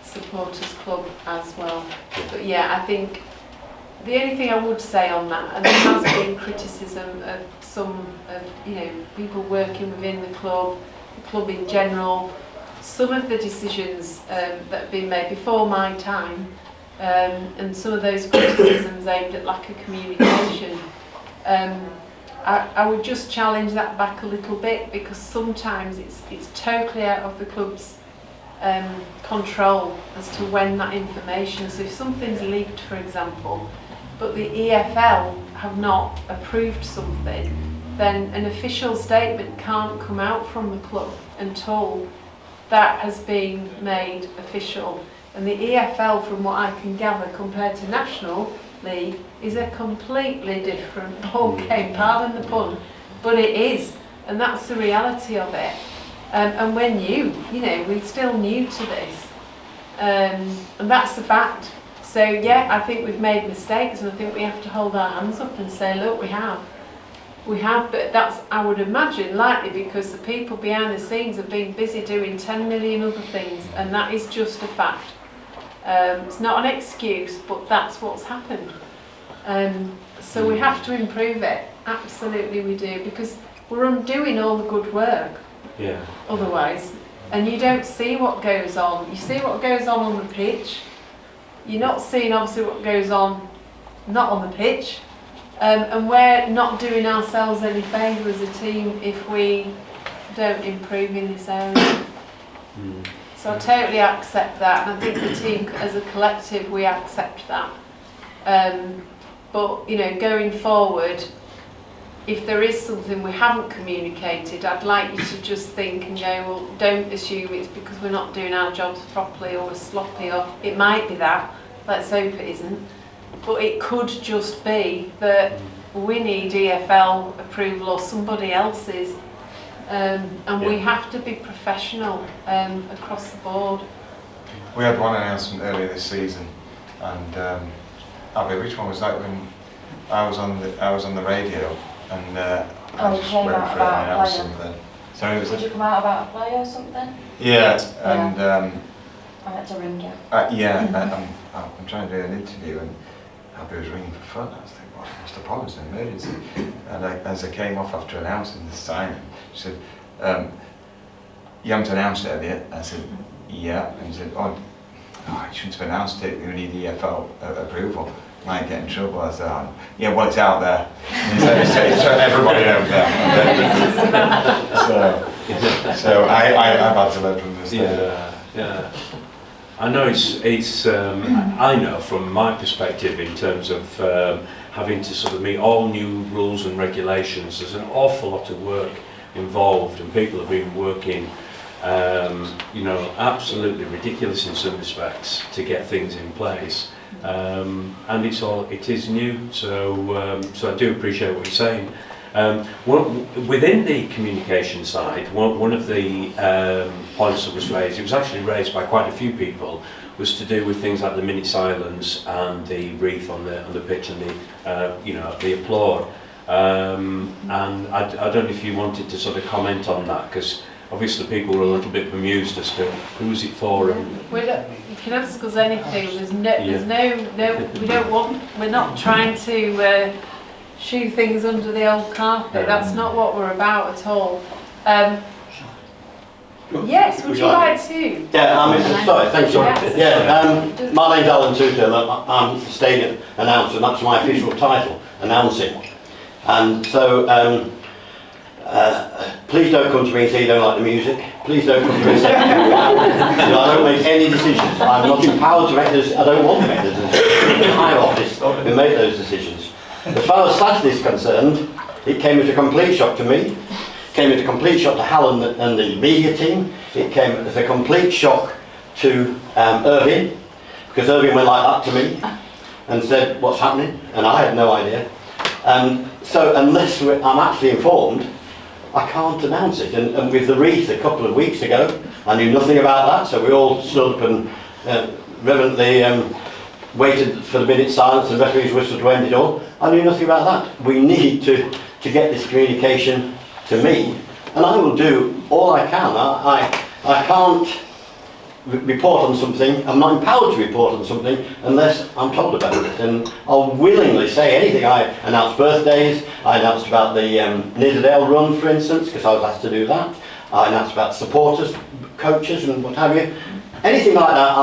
Supporters Club as well. But yeah, I think the only thing I would say on that, and there has been criticism of some of, you know, people working within the club in general, some of the decisions that have been made before my time, and some of those criticisms aimed at lack of communication. I would just challenge that back a little bit, because sometimes it's totally out of the club's control as to when that information. So if something's leaked, for example, but the EFL have not approved something, then an official statement can't come out from the club until that has been made official. And the EFL, from what I can gather, compared to National League, is a completely different ball game, pardon the pun, but it is, and that's the reality of it. And we're new, you know, we're still new to this, and that's the fact. So yeah, I think we've made mistakes, and I think we have to hold our hands up and say, look, we have, but that's, I would imagine, likely because the people behind the scenes have been busy doing 10 million other things, and that is just a fact. It's not an excuse, but that's what's happened. So we have to improve it, absolutely we do, because we're undoing all the good work. Yeah. Otherwise, and you don't see what goes on. You see what goes on the pitch. You're not seeing obviously what goes on not on the pitch, and we're not doing ourselves any favour as a team if we don't improve in this area. So I totally accept that, and I think the team as a collective, we accept that. But you know, going forward, if there is something we haven't communicated, I'd like you to just think and go, well, don't assume it's because we're not doing our jobs properly or we're sloppy, or it might be that, let's hope it isn't, but it could just be that we need EFL approval or somebody else's, and we have to be professional across the board. We had one announcement earlier this season, and Abby, which one was that? When I was on the radio, and I just went for it and announced something. Sorry, was Did it? you come out about a player or something? Yeah, and I had to ring you. I'm trying to do an interview, and Abby was ringing for fun. I was thinking, well, what's the problem? It's an emergency. And as I came off after announcing the signing, she said, "You haven't announced it, have you?" I said, "Yeah." And she said, "Oh, you shouldn't have announced it. We need EFL approval. Might get in trouble." I said, "Oh, yeah, well, it's out there." And so everybody knows that. So I've had to learn from this. Yeah. I know it's I know from my perspective in terms of having to sort of meet all new rules and regulations, there's an awful lot of work involved, and people have been working you know, absolutely ridiculous in some respects to get things in place, and it is new, so I do appreciate what you're saying. Within the communication side, one of the points that was raised, it was actually raised by quite a few people, was to do with things like the minute silence and the wreath on the pitch and the you know, the applaud. And I don't know if you wanted to sort of comment on that, because obviously people were a little bit bemused as to who's it for. And You can ask us anything. We're not trying to shoo things under the old carpet. That's not what we're about at all. Yes, would you like to? Yeah, sorry, thanks. Yes. Yeah, my name's Alan Tutor, I'm the stadium announcer, and that's my official title, announcing. And so, please don't come to me and say you don't like the music. Please don't come to me and say I don't make any decisions. I'm not empowered to make those. I don't want to make those decisions. It's the higher office who make those decisions. As far as Saturday is concerned, it came as a complete shock to me. It came as a complete shock to Hal and the media team. It came as a complete shock to Irving, because Irving went like that to me and said, "What's happening?" And I had no idea. So unless I'm actually informed, I can't announce it. And with the wreath a couple of weeks ago, I knew nothing about that, so we all stood up and reverently waited for the minute silence and the referee's whistle to end it all. I knew nothing about that. We need to get this communication to me, and I will do all I can. I can't report on something, I'm not empowered to report on something unless I'm told about it, and I'll willingly say anything. I announced birthdays, I announced about the Nidderdale run, for instance, because I was asked to do that. I announced about supporters, coaches and what have you. Anything like that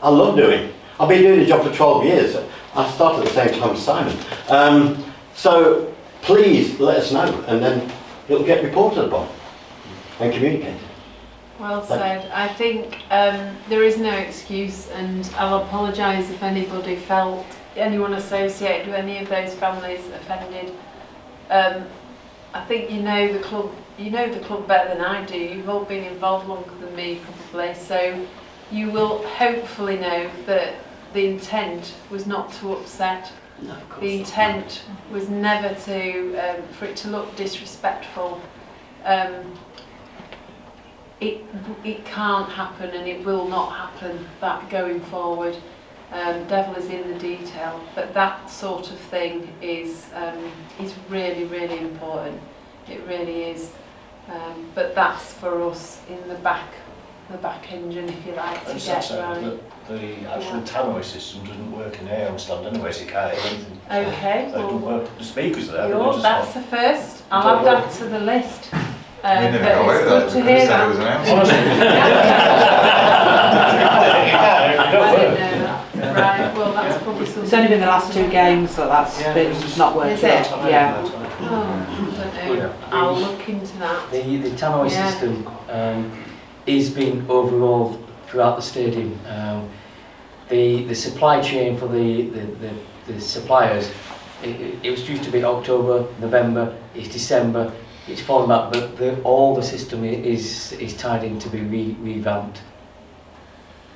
I love doing. I've been doing the job for 12 years. I started at the same time as Simon. So please let us know, and then it'll get reported upon and communicated. Well said. I think there is no excuse, and I'll apologise if anybody felt, anyone associated with any of those families offended. I think you know the club better than I do. You've all been involved longer than me probably, so you will hopefully know that the intent was not to upset. No, of course the intent was never to for it to look disrespectful. It can't happen, and it will not happen that going forward. Devil is in the detail, but that sort of thing is really, really important. It really is. But that's for us in the back engine, if you like, to get right. The actual tannoy system doesn't work in the AM stand anyway, so you can't hear anything. Okay, It doesn't work. The speakers are there. that's the first. I'll add that to the list. We didn't but go it's over good that. to We could hear have said it that. was announced. I didn't know that. Right, well that's probably something. It's only been the last 2 games that that's been not working. Is it? Yeah. Oh, I don't know. I'll look into that. The tannoy Yeah. system is being overhauled throughout the stadium. The supply chain for the suppliers, it was due to be October, November, it's December, it's fallen back, but all the system is tied in to be revamped.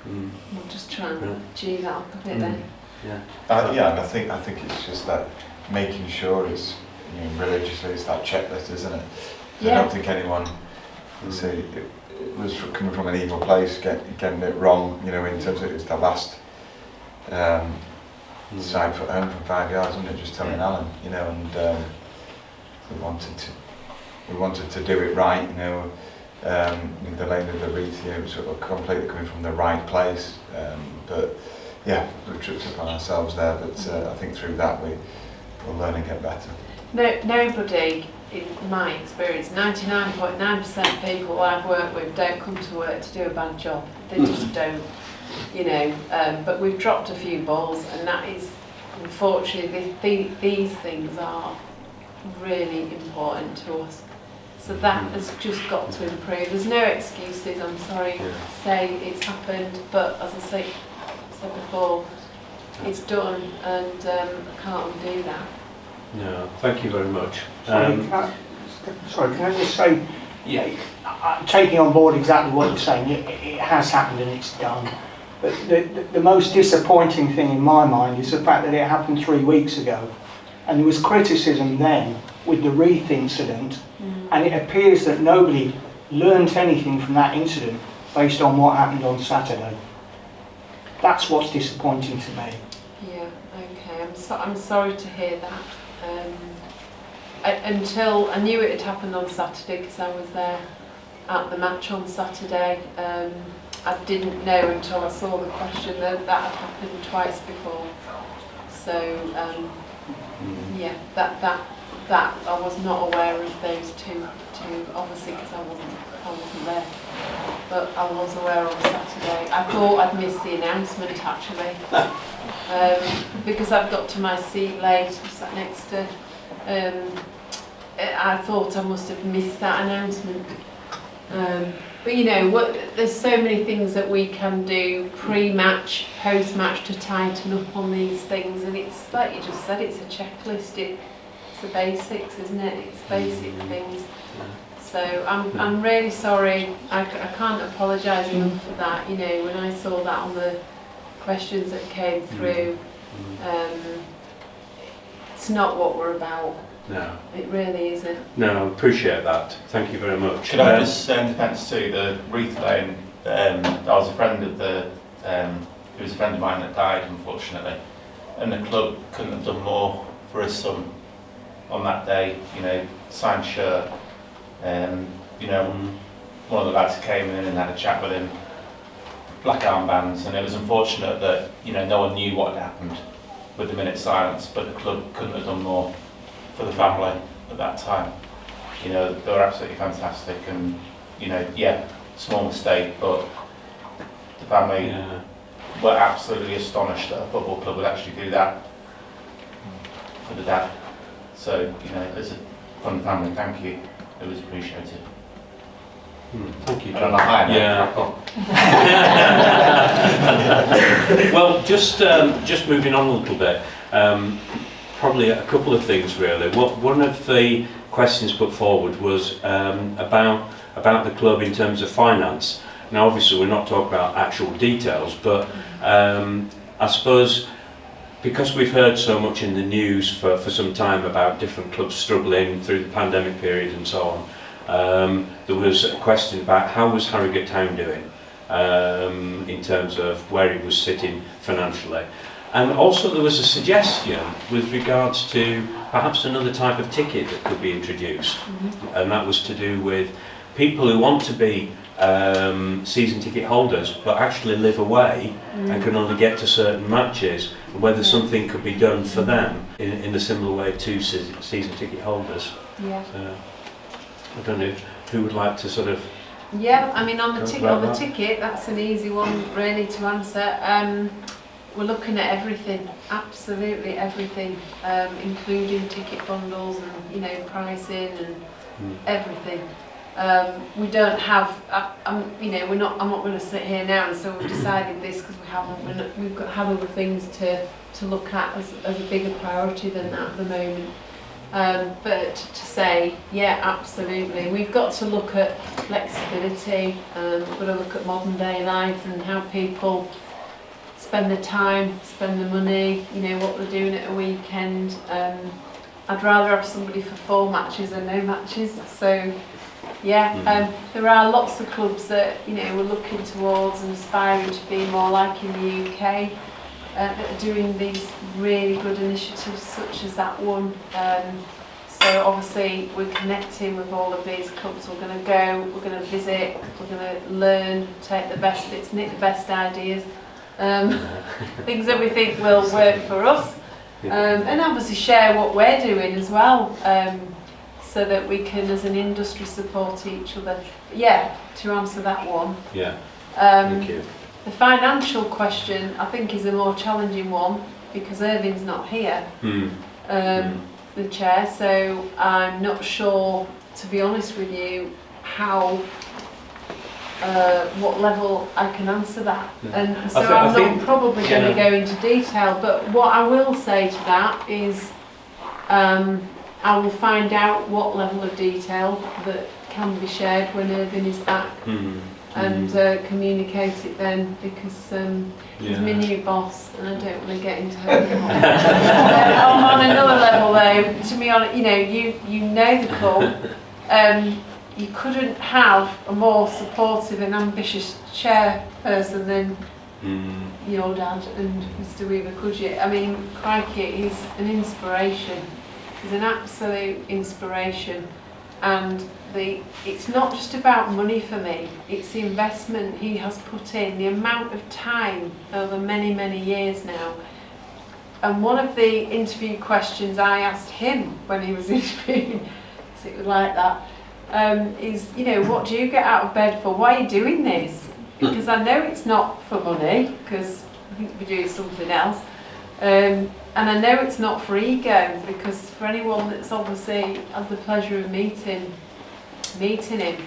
We'll just try and G that up a bit then. Yeah, and I think it's just that making sure it's, you know, religiously it's that checklist, isn't it? 'Cause I don't think anyone, it was coming from an evil place, getting it wrong, you know, in terms of it was the last side foot home from 5 yards, wasn't it? Just telling Alan, you know, and we wanted to do it right, you know. With the lane of the wreath, you know, it was sort of completely coming from the right place, but yeah, we tripped up on ourselves there, but I think through that we'll learn and get better. Nobody, in my experience, 99.9% of people I've worked with don't come to work to do a bad job. They just don't, you know. But we've dropped a few balls, and that is, unfortunately, these things are really important to us. So that has just got to improve. There's no excuses, I'm sorry to say it's happened, but as I said before, it's done, and I can't undo that. No, thank you very much. Sorry, can I just say, I'm taking on board exactly what you're saying. It has happened and it's done. But the most disappointing thing in my mind is the fact that it happened 3 weeks ago. And there was criticism then with the wreath incident, and it appears that nobody learnt anything from that incident based on what happened on Saturday. That's what's disappointing to me. Yeah, okay, I'm sorry to hear that. Until I knew it had happened on Saturday because I was there at the match on Saturday. I didn't know until I saw the question that had happened twice before. So yeah, that I was not aware of those two obviously because I wasn't there. But I was aware on Saturday. I thought I'd missed the announcement actually, because I'd got to my seat late. I sat next to. I thought I must have missed that announcement. But you know, there's so many things that we can do pre-match, post-match to tighten up on these things, and it's like you just said, it's a checklist. It's the basics, isn't it? It's basic things. So I'm really sorry. I can't apologise enough for that. You know, when I saw that on the questions that came through, it's not what we're about. No. It really isn't. No, I appreciate that. Thank you very much. Could I just, in defence to the wreath lane, I was a friend of he was a friend of mine that died, unfortunately, and the club couldn't have done more for his son on that day. You know, signed shirt. You know, one of the lads came in and had a chat with him, black armbands, and it was unfortunate that, you know, no one knew what had happened with the minute silence, but the club couldn't have done more for the family at that time. You know, they were absolutely fantastic, and, you know, yeah, small mistake, but the family were absolutely astonished that a football club would actually do that for the dad. So, you know, as a fun family, thank you. It was appreciated. Thank you, I don't know how. Well, just moving on a little bit. Probably a couple of things really. One of the questions put forward was about the club in terms of finance. Now, obviously, we're not talking about actual details, but I suppose because we've heard so much in the news for some time about different clubs struggling through the pandemic period and so on, there was a question about how was Harrogate Town doing in terms of where it was sitting financially. And also there was a suggestion with regards to perhaps another type of ticket that could be introduced, and that was to do with people who want to be season ticket holders but actually live away and can only get to certain matches, and whether something could be done for them in a similar way to season ticket holders. Yeah. I don't know who would like to sort of... Yeah, I mean on the Talk ticket, that's an easy one really to answer. We're looking at everything, absolutely everything, including ticket bundles and pricing and everything. We don't have, I'm not going to sit here now and say we've decided this because we haven't. We've got have other things to look at as a bigger priority than that at the moment. But to say, yeah, absolutely. We've got to look at flexibility. We've got to look at modern day life and how people spend their time, spend the money, what they're doing at a weekend. I'd rather have somebody for 4 matches than no matches. So, yeah, there are lots of clubs that, we're looking towards and aspiring to be more like in the UK. That are doing these really good initiatives such as that one. So obviously we're connecting with all of these clubs. We're going to go, we're going to visit, we're going to learn, take the best bits, nick the best ideas, things that we think will work for us, and obviously share what we're doing as well, so that we can as an industry support each other. Yeah, to answer that one. Yeah, thank you. The financial question, I think, is a more challenging one because Irving's not here, the chair, so I'm not sure, to be honest with you, how, what level I can answer that. And so I'm not probably going to go into detail, but what I will say to that is I will find out what level of detail that can be shared when Irving is back. And communicate it then, because he's my new boss and I don't want to get into her. On another level though, to be honest, you know the club, you couldn't have a more supportive and ambitious chairperson than your dad and Mr. Weaver, could you? I mean, crikey, he's an inspiration. He's an absolute inspiration. And it's not just about money for me, it's the investment he has put in, the amount of time over many, many years now. And one of the interview questions I asked him when he was interviewing, because it was like that, is, what do you get out of bed for? Why are you doing this? Because I know it's not for money, because I think we're doing something else. And I know it's not for ego, because for anyone that's obviously had the pleasure of meeting him,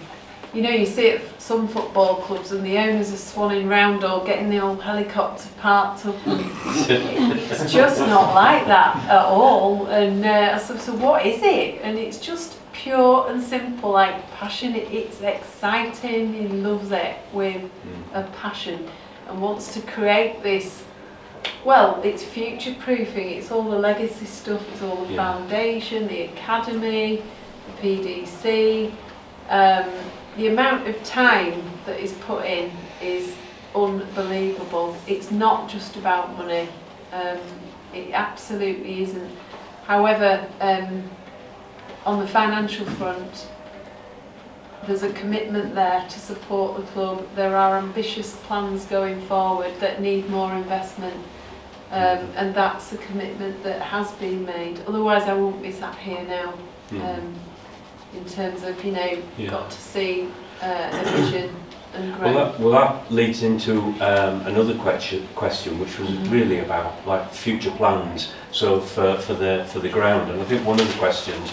you see at some football clubs and the owners are swanning round or getting the old helicopter parked up. It's just not like that at all. And so what is it? And it's just pure and simple, like passion. It's exciting. He loves it with a passion and wants to create this. Well, it's future-proofing, it's all the legacy stuff, it's all the foundation, the academy, the PDC. The amount of time that is put in is unbelievable. It's not just about money. It absolutely isn't. However, on the financial front, there's a commitment there to support the club. There are ambitious plans going forward that need more investment. And that's a commitment that has been made. Otherwise I won't be sat here now. In terms of, got to see a vision and growth. Well, that leads into another question, which was really about like future plans. So for the ground, and I think one of the questions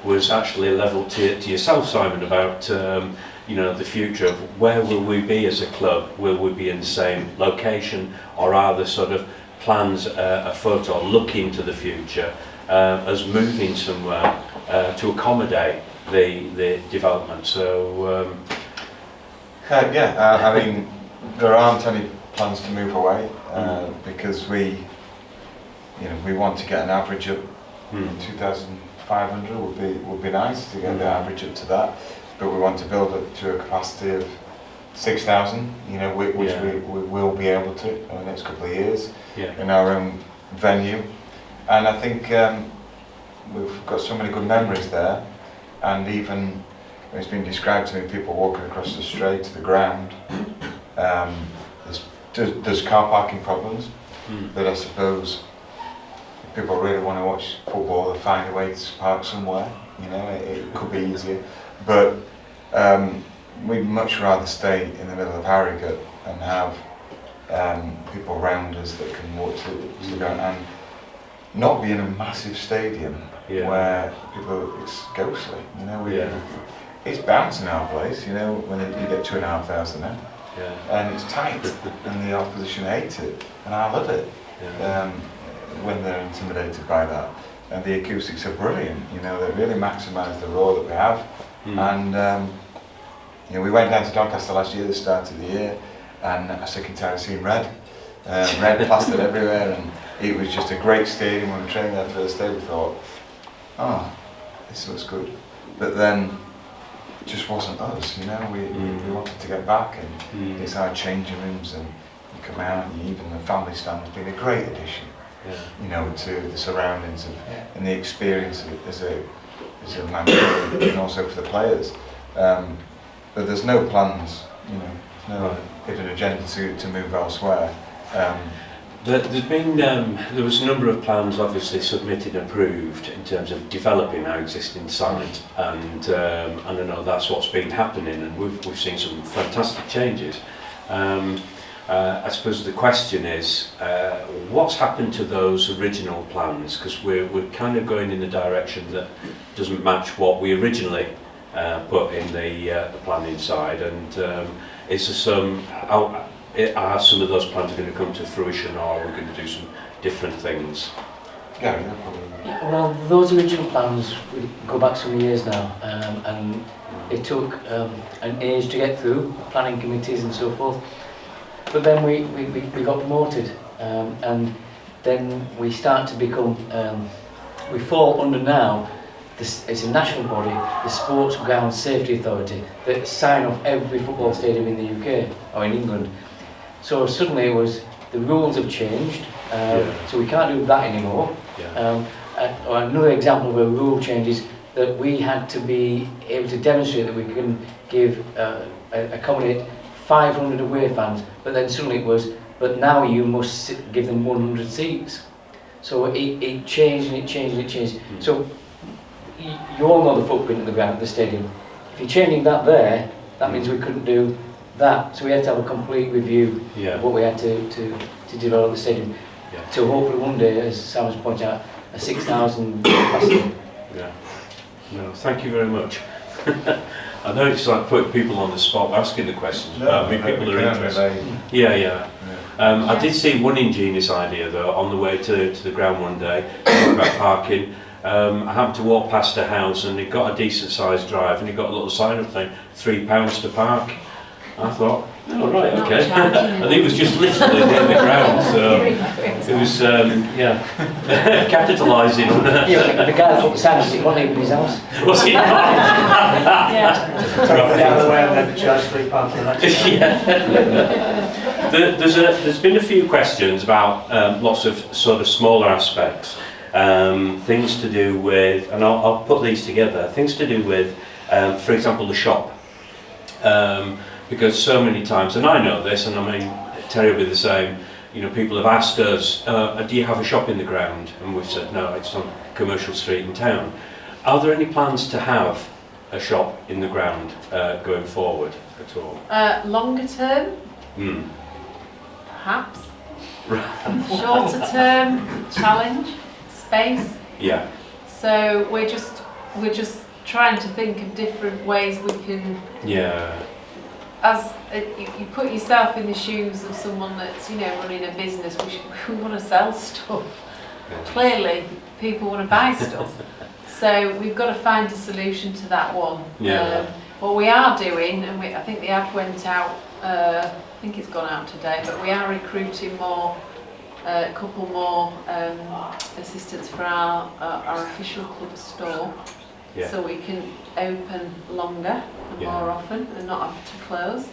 was actually level to yourself, Simon, about the future of where will we be as a club? Will we be in the same location, or are there sort of plans afoot or looking to the future as moving somewhere to accommodate the development? So I mean, there aren't any plans to move away because we want to get an average of 2,500 would be nice to get the average up to that, but we want to build it to a capacity of 6,000, which we will be able to in the next couple of years in our own venue. And I think we've got so many good memories there, and even it's been described to me, people walking across the straight to the ground, there's car parking problems, but I suppose if people really want to watch football, they find a way to park somewhere, it could be easier. But we'd much rather stay in the middle of Harrogate and have people around us that can walk to the ground, and not be in a massive stadium where people, it's ghostly, you know. It's bouncing our place, you know, when you get 2,500 now. And it's tight, and the opposition hate it, and I love it when they're intimidated by that. And the acoustics are brilliant, you know, they really maximise the roar that we have. And you know, we went down to Doncaster last year, the start of the year, and I sick and tired of seeing red plastered everywhere, and it was just a great stadium. When we trained there the first day, we thought, oh, this looks good. But then it just wasn't us, you know. We wanted to get back, and it's our changing rooms, and you come out, and even the family stand has been a great addition, you know, to the surroundings and the experience as a man, and also for the players. But there's no plans, you know, no hidden agenda to move elsewhere. There was a number of plans obviously submitted and approved in terms of developing our existing site, and I know that's what's been happening, and we've seen some fantastic changes. I suppose the question is, what's happened to those original plans? Because we're kind of going in the direction that doesn't match what we originally put in the planning side, and is there are some of those plans going to come to fruition, or are we going to do some different things? Well, those original plans we go back some years now, and it took an age to get through planning committees and so forth. But then we got promoted, and then we start to become, we fall under now, it's a national body, the Sports Ground Safety Authority, that sign off every football stadium in the UK, or in England. So suddenly it was, the rules have changed, so we can't do that anymore. Or another example of a rule change is that we had to be able to demonstrate that we can accommodate 500 away fans, but then suddenly it was, but now you must give them 100 seats. So it changed and it changed and it changed. So you all know the footprint of the ground at the stadium. If you're changing that there, that means we couldn't do that. So we had to have a complete review of what we had to develop the stadium. To hopefully one day, as Sam was pointing out, a 6,000 capacity. No, thank you very much. I know it's like putting people on the spot asking the questions, but I mean, people are interested. I did see one ingenious idea though on the way to the ground one day about parking. I happened to walk past a house, and it got a decent sized drive, and it got a little sign up saying £3 to park. I thought, oh right, okay. And it was just literally near the ground, so it was capitalising on that. The guy that put the sign, it wasn't even his house. Was it not? Down the way and then charge £3 for the next There's been a few questions about lots of sort of smaller aspects, things to do with, and I'll put these together, things to do with, for example, the shop. Because so many times, and I know this, and I mean, Terry will be the same, you know, people have asked us, do you have a shop in the ground? And we've said, no, it's on Commercial Street in town. Are there any plans to have a shop in the ground going forward at all? Longer term, perhaps. Shorter term, challenge, space. Yeah. So we're just trying to think of different ways we can. As you put yourself in the shoes of someone that's, you know, running a business, we want to sell stuff. Clearly, people want to buy stuff. So we've got to find a solution to that one. What we are doing, and I think the ad went out, I think it's gone out today, but we are recruiting a couple more assistants for our official club store. So we can open longer and more often and not have to close.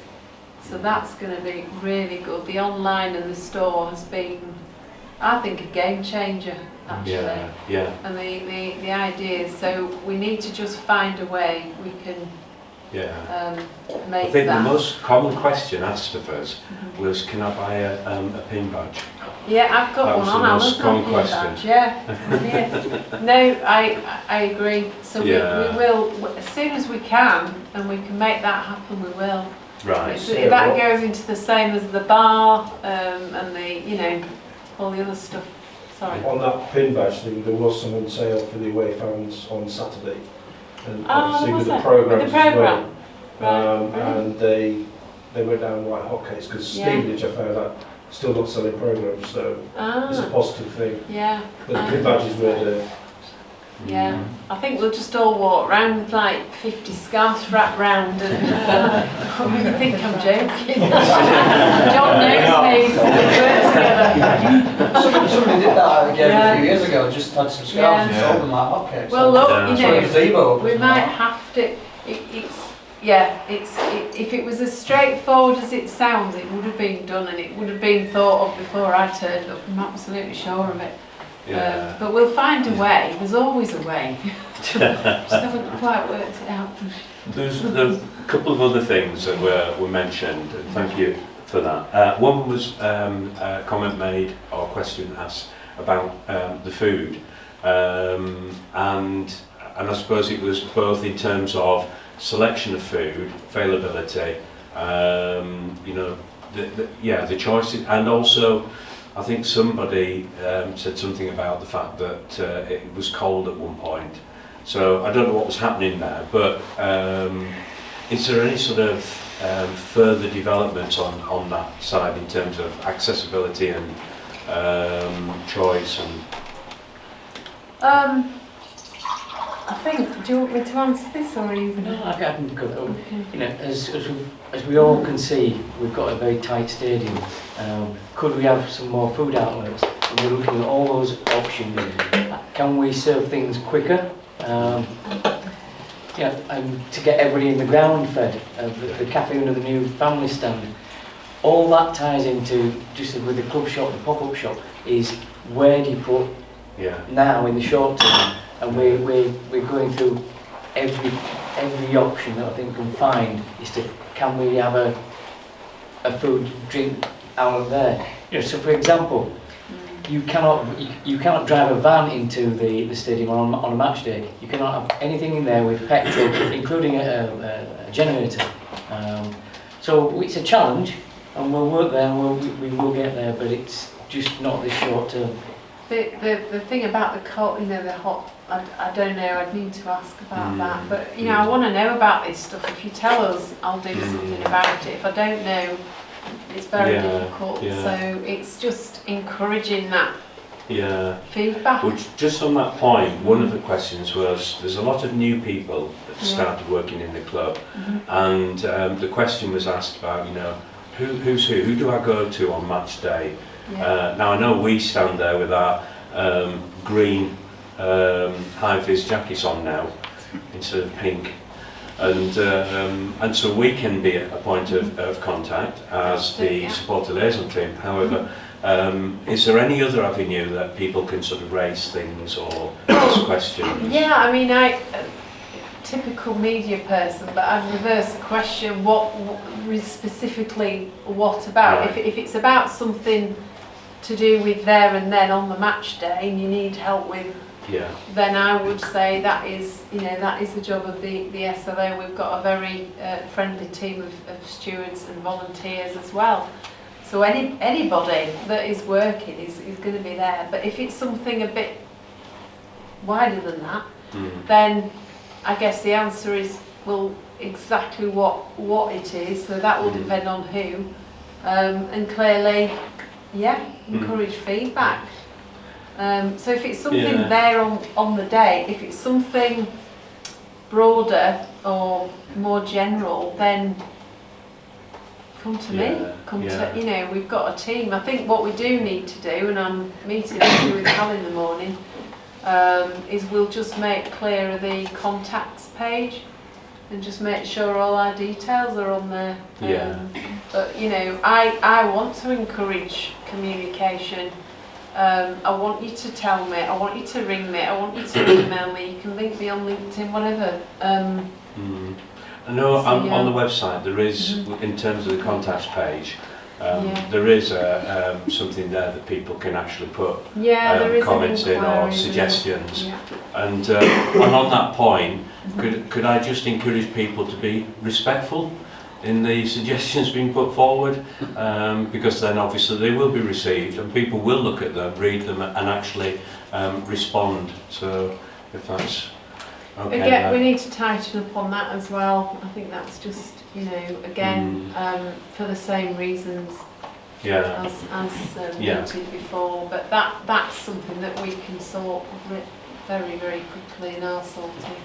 So that's going to be really good. The online and the store has been, I think, a game changer actually. And the idea is, so we need to just find a way we can make I think that. the most common question asked of us was, can I buy a pin badge? Yeah, I've got That one was on the most Alan. common question. Yeah. No, I agree. So Yeah. we will, as soon as we can, and we can make that happen, we will. Right. So that goes into the same as the bar and the, all the other stuff. Sorry. On that pin badge thing, there was some on sale for the away fans on Saturday, and Oh, obviously was with the it? programmes With the as well. programme? Right. And they went down like hotcakes because Yeah. Stevenage, I found out, still not selling programmes, so it's a positive thing. Yeah. But the pin badges were there. Yeah, I think we'll just all walk around with like 50 scarves wrapped round and you think I'm joking. John knows me, so we work together. Somebody did that again a few years ago, just had some scarves and sold them like hotcakes. Well look, we might have to, if it was as straightforward as it sounds, it would have been done and it would have been thought of before I turned up, I'm absolutely sure of it. Yeah. But we'll find a way. There's always a way. Just haven't quite worked it out. There's a couple of other things that were mentioned, and thank you for that. One was a comment made or question asked about the food, and I suppose it was both in terms of selection of food, availability, the choices, and also I think somebody said something about the fact that it was cold at one point. So I don't know what was happening there, but is there any sort of further development on that side in terms of accessibility and choice and? I think, do you want me to answer this or are you going to? No, I can go. As we all can see, we've got a very tight stadium. Could we have some more food outlets? And we're looking at all those options. Can we serve things quicker? And to get everybody in the ground fed. The cafe under the new family stand. All that ties into, just with the club shop, the pop-up shop, is where do you put now in the short term? And we're going through every option that I think we can find is to, can we have a food drink outlet there? So for example, you cannot drive a van into the stadium on a match day. You cannot have anything in there with petrol, including a generator. So it's a challenge, and we'll work there, and we will get there, but it's just not this short term. The thing about the cold, the hot, I don't know, I'd need to ask about that, but I want to know about this stuff. If you tell us, I'll do something about it. If I don't know, it's very difficult, so it's just encouraging that feedback. Well, just on that point, one of the questions was, there's a lot of new people that started working in the club, and the question was asked about, who's who do I go to on match day? Now I know we stand there with our green high-vis jackets on now instead of pink, and so we can be a point of contact as the supporter liaison team. However, is there any other avenue that people can sort of raise things or ask questions? Yeah, I mean, typical media person, but I'd reverse the question, what specifically, what about? Right. If it's about something to do with there and then on the match day and you need help with, then I would say that is the job of the SLO. We've got a very friendly team of stewards and volunteers as well. So anybody that is working is going to be there. But if it's something a bit wider than that, then I guess the answer is, well, exactly what it is. So that will depend on who. And clearly, encourage feedback. So if it's something there on the day, if it's something broader or more general, then come to me. We've got a team. I think what we do need to do, and I'm meeting with Cal in the morning, is we'll just make clearer the contacts page and just make sure all our details are on there. But I want to encourage communication. I want you to tell me, I want you to ring me, I want you to email me, you can link me on LinkedIn, whatever. I know on the website there is, in terms of the contacts page, There is something there that people can actually put there is comments in or suggestions. And on that point, could I just encourage people to be respectful in the suggestions being put forward, because then obviously they will be received and people will look at them, read them and actually respond. So if that's okay. Again, we need to tighten up on that as well. I think that's just, you know, again, for the same reasons as noted before, but that's something that we can sort very, very quickly in our sorting.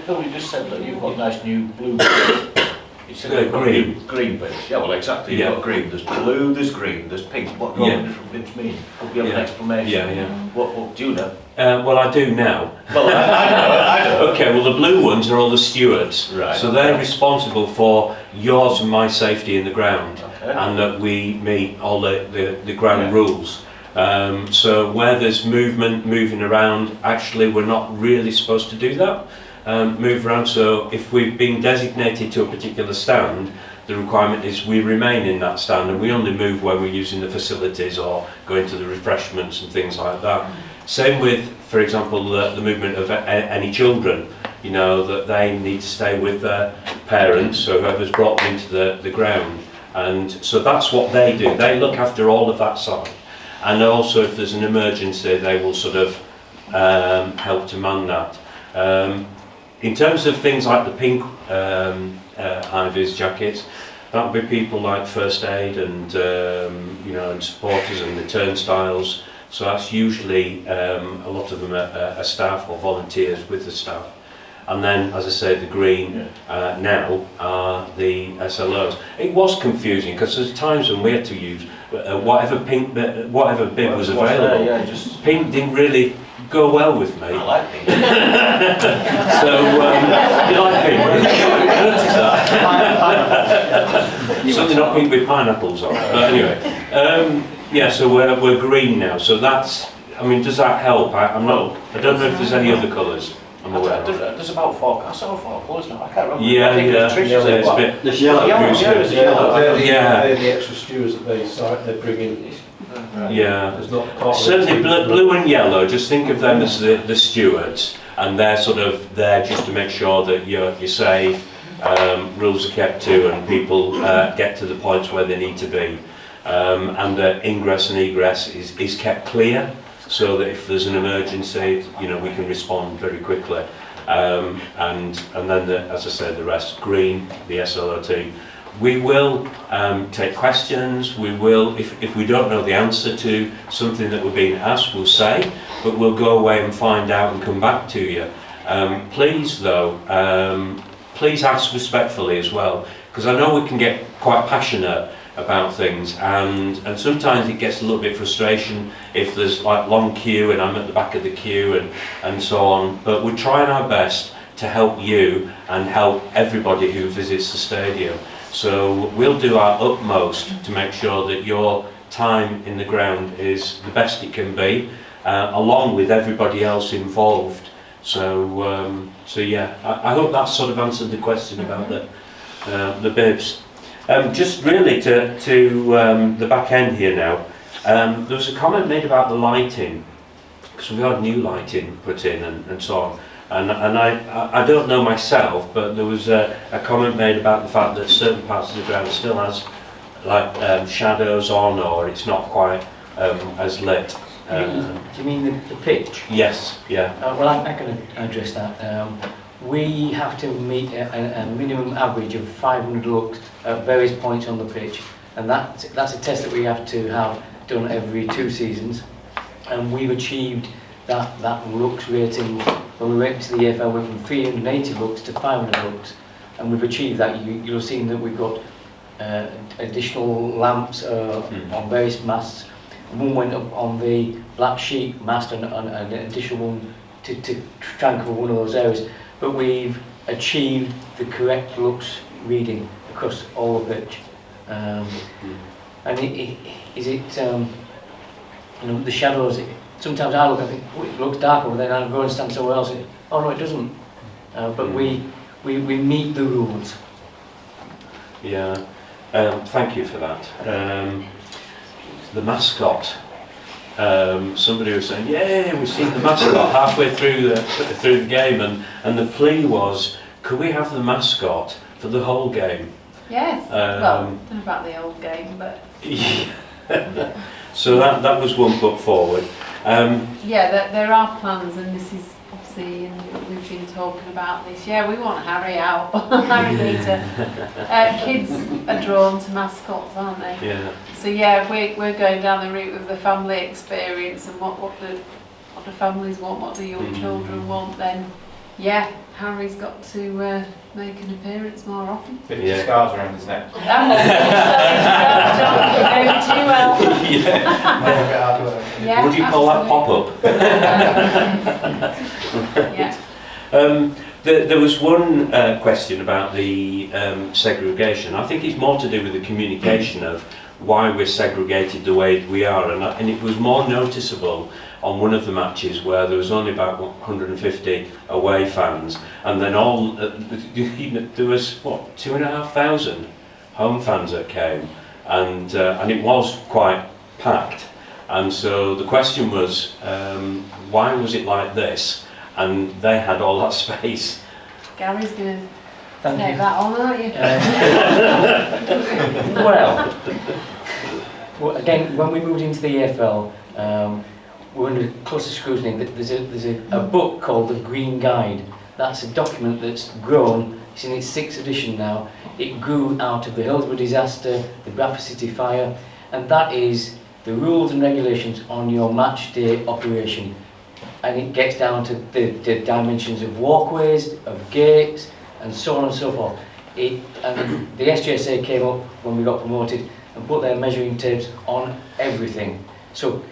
Phil, you just said that you've got nice new blue bits. You said you've got green bits. Yeah, well, exactly. You've got green. There's blue, there's green, there's pink. What do all the different bits mean? Could we have an explanation? What do you know? Well, I do now. Well, I know. Okay, well, the blue ones are all the stewards. Right. So they're responsible for yours and my safety in the ground, and that we meet all the ground rules. So where there's moving around, actually we're not really supposed to do that. Move around. So if we've been designated to a particular stand, the requirement is we remain in that stand and we only move when we're using the facilities or going to the refreshments and things like that. Same with, for example, the movement of any children, you know, that they need to stay with their parents, so whoever's brought them into the ground. And so that's what they do. They look after all of that side. And also if there's an emergency, they will sort of help to man that. In terms of things like the pink high-vis jackets, that would be people like first aid and you know, and supporters and the turnstiles. So that's usually a lot of them are staff or volunteers with the staff. And then, as I say, the green now are the SLOs. It was confusing because there's times when we had to use whatever bib was available. Pink didn't really go well with me. I like pink. So, you like pink? Notice that. Something not pink with pineapples on it. But anyway, yeah. So we're green now. So that's. I mean, does that help? I don't know if there's any other colours. I'm aware of. There's about 4. I saw 4 colours now. I can't remember. Yeah, it's a bit. There's yellow. They're the extra stewards that they bring in. Yeah, certainly blue and yellow, just think of them as the stewards, and they're sort of there just to make sure that you're safe, rules are kept to, and people get to the points where they need to be, and the ingress and egress is kept clear, so that if there's an emergency, you know, we can respond very quickly. And then, as I said, the rest, green, the SLOT. We will take questions, we will, if we don't know the answer to something that we're being asked, we'll say, but we'll go away and find out and come back to you. Please though, please ask respectfully as well, because I know we can get quite passionate about things, and sometimes it gets a little bit frustration if there's like long queue and I'm at the back of the queue and so on, but we're trying our best to help you and help everybody who visits the stadium. So we'll do our utmost to make sure that your time in the ground is the best it can be, along with everybody else involved. So yeah, I hope that sort of answered the question about the bibs. Just really to the back end here now, there was a comment made about the lighting, because we've had new lighting put in and so on. And I don't know myself, but there was a comment made about the fact that certain parts of the ground still has like shadows on, or it's not quite as lit. Do you mean the pitch? Yes, yeah. Well, I can address that. We have to meet a minimum average of 500 looks at various points on the pitch, and that's a test that we have to have done every 2 seasons, and we've achieved that looks rating. When we went to the EFL, we went from 380 looks to 500 looks, and we've achieved that. You'll have seen that we've got additional lamps on various masts. One went up on the black sheep mast and an additional one to try and cover one of those areas. But we've achieved the correct looks reading across all the pitch. And you know, the shadows, sometimes I look and think, oh, it looks dark over there, and I'll go and stand somewhere else. Oh no, it doesn't. But we meet the rules. Yeah. Thank you for that. The mascot. Somebody was saying, "Yeah, we've seen the mascot halfway through the game," and the plea was, "Could we have the mascot for the whole game?" Yes. Well, I don't know about the old game, but so that was one put forward. yeah, there are plans, and this is obviously, and we've been talking about this. Yeah, we want Harry out, Harrogate. Kids are drawn to mascots, aren't they? Yeah. So yeah, if we're going down the route of the family experience and what the families want, what the young children want, then yeah, Harry's got to make an appearance more often. 50 scars around his neck. Going too well. Yeah, Would you call that pop-up? Yeah. There was one question about the segregation. I think it's more to do with the communication of why we're segregated the way we are, and it was more noticeable on one of the matches where there was only about 150 away fans, and then all there was what 2,500 home fans that came, and it was quite packed. And so the question was, why was it like this? And they had all that space. Gary's going to Thank take you. that on, aren't you? Well, again, when we moved into the EFL, we're under closer scrutiny. There's a book called The Green Guide. That's a document that's grown. It's in its 6th edition now. It grew out of the Hillsborough disaster, the Bradford City fire, and that is the rules and regulations on your match day operation. And it gets down to the dimensions of walkways, of gates, and so on and so forth. And the SJSA came up when we got promoted and put their measuring tapes on everything. So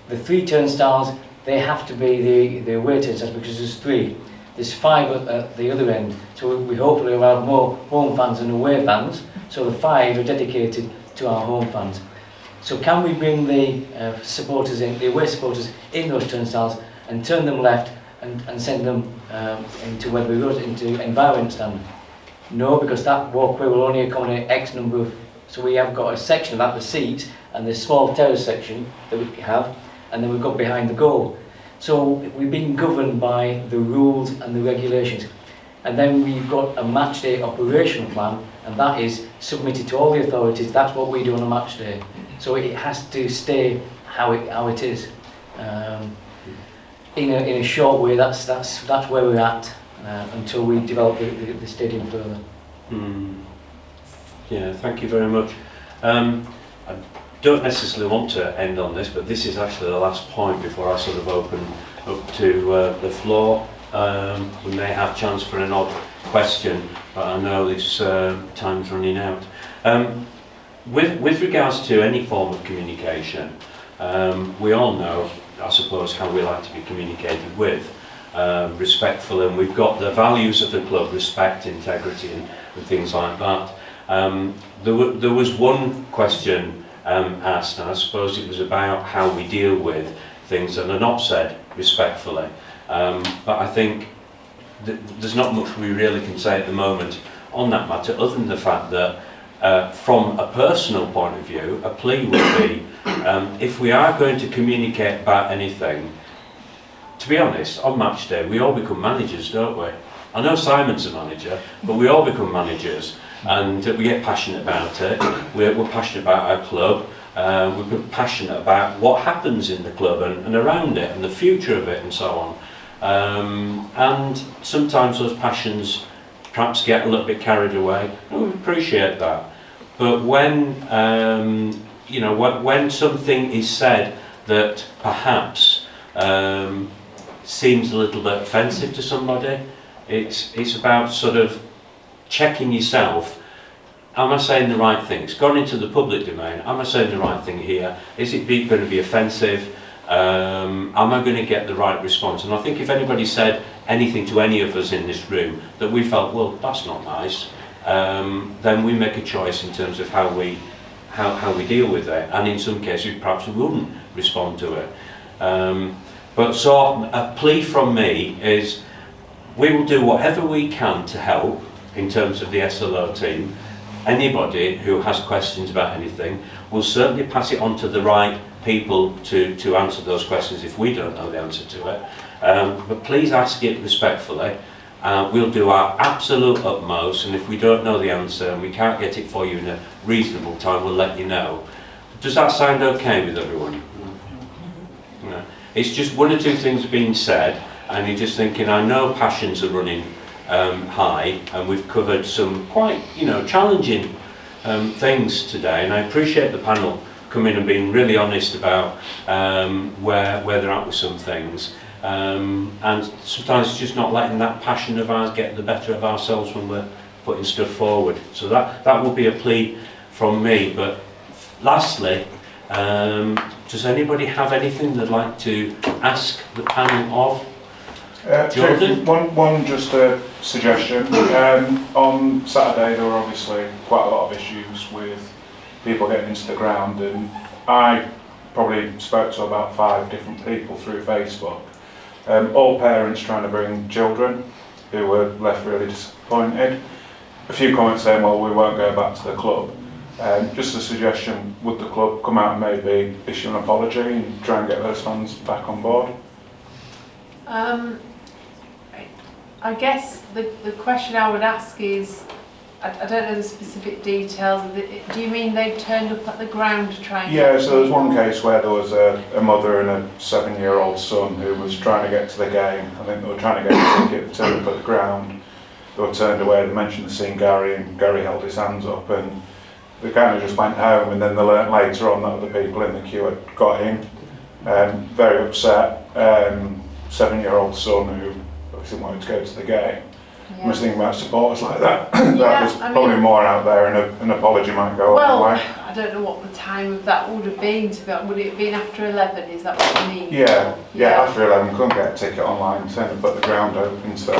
the 3 turnstiles, they have to be the away turnstiles because there's 3. There's 5 at the other end. So we hopefully will have more home fans than away fans. So the 5 are dedicated to our home fans. So can we bring the supporters in, the away supporters in those turnstiles and turn them left and send them into Weatherby Road, into environment stand? No, because that walkway will only accommodate X number of, so we have got a section of that, the seats, and the small terrace section that we have, and then we've got behind the goal. So we've been governed by the rules and the regulations. And then we've got a match day operational plan, and that is submitted to all the authorities. That's what we do on a match day. So it has to stay how it is. In a short way, that's where we're at until we develop the stadium further. Yeah, thank you very much. I don't necessarily want to end on this, but this is actually the last point before I sort of open up to the floor. We may have chance for an odd question, but I know this time's running out. With regards to any form of communication, we all know, I suppose, how we like to be communicated with, respectful, and we've got the values of the club, respect, integrity, and things like that. There was one question asked, and I suppose it was about how we deal with things that are not said respectfully. But I think there's not much we really can say at the moment on that matter, other than the fact that from a personal point of view, a plea would be, if we are going to communicate about anything, to be honest, on match day, we all become managers, don't we? I know Simon's a manager, but we all become managers, and we get passionate about it. We're passionate about our club. We're passionate about what happens in the club and around it, and the future of it, and so on. And sometimes those passions perhaps get a little bit carried away, and we appreciate that. But when when something is said that perhaps seems a little bit offensive to somebody, it's about sort of checking yourself. Am I saying the right thing? It's gone into the public domain. Am I saying the right thing here? Is it going to be offensive? Am I going to get the right response? And I think if anybody said anything to any of us in this room that we felt, well, that's not nice, then we make a choice in terms of how we deal with it. And in some cases, perhaps we wouldn't respond to it. But so a plea from me is, we will do whatever we can to help in terms of the SLO team. anybody who has questions about anything, we'll certainly pass it on to the right people to answer those questions if we don't know the answer to it. But please ask it respectfully. We'll do our absolute utmost, and if we don't know the answer and we can't get it for you in a reasonable time, we'll let you know. Does that sound okay with everyone? No. It's just one or two things being said, and you're just thinking, I know passions are running high, and we've covered some quite, challenging things today, and I appreciate the panel coming and being really honest about where they're at with some things. And sometimes it's just not letting that passion of ours get the better of ourselves when we're putting stuff forward. So that would be a plea from me. But lastly, does anybody have anything they'd like to ask the panel of? Jordan? One just a suggestion. On Saturday there were obviously quite a lot of issues with people getting into the ground, and I probably spoke to about 5 different people through Facebook. All parents trying to bring children who were left really disappointed. A few comments saying, well, we won't go back to the club. Just a suggestion, would the club come out and maybe issue an apology and try and get those fans back on board? I guess the question I would ask is, I don't know the specific details of it. Do you mean they turned up at the ground to try and... Yeah, so there was one case where there was a mother and a 7-year-old son who was trying to get to the game. I think they were trying to get a ticket, turned up at the ground. They were turned away. They mentioned the scene Gary, and Gary held his hands up, and they kind of just went home, and then they learnt later on that other people in the queue had got in. Very upset. 7-year-old son who obviously wanted to go to the game. I was thinking about supporters like that. There's probably more out there, and an apology might go a long way. I don't know what the time of that would have been. Would it have been after 11? Is that what you mean? Yeah, after 11, couldn't get a ticket online, turn up at the ground open, so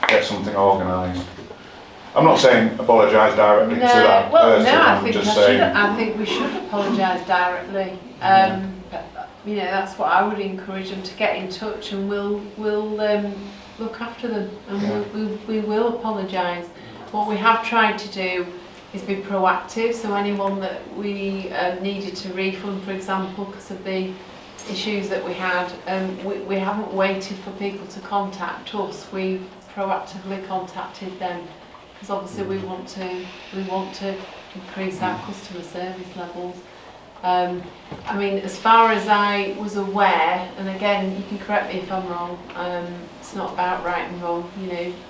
get something organised. I'm not saying apologise directly to that person. No, I'm just saying. I think we should apologise directly. That's what I would encourage them to get in touch, and we'll look after them, and we will apologise. What we have tried to do is be proactive, so anyone that we needed to refund, for example, because of the issues that we had, we haven't waited for people to contact us. We've proactively contacted them, because obviously we want to increase our customer service levels. As far as I was aware, and again, you can correct me if I'm wrong, it's not about right and wrong,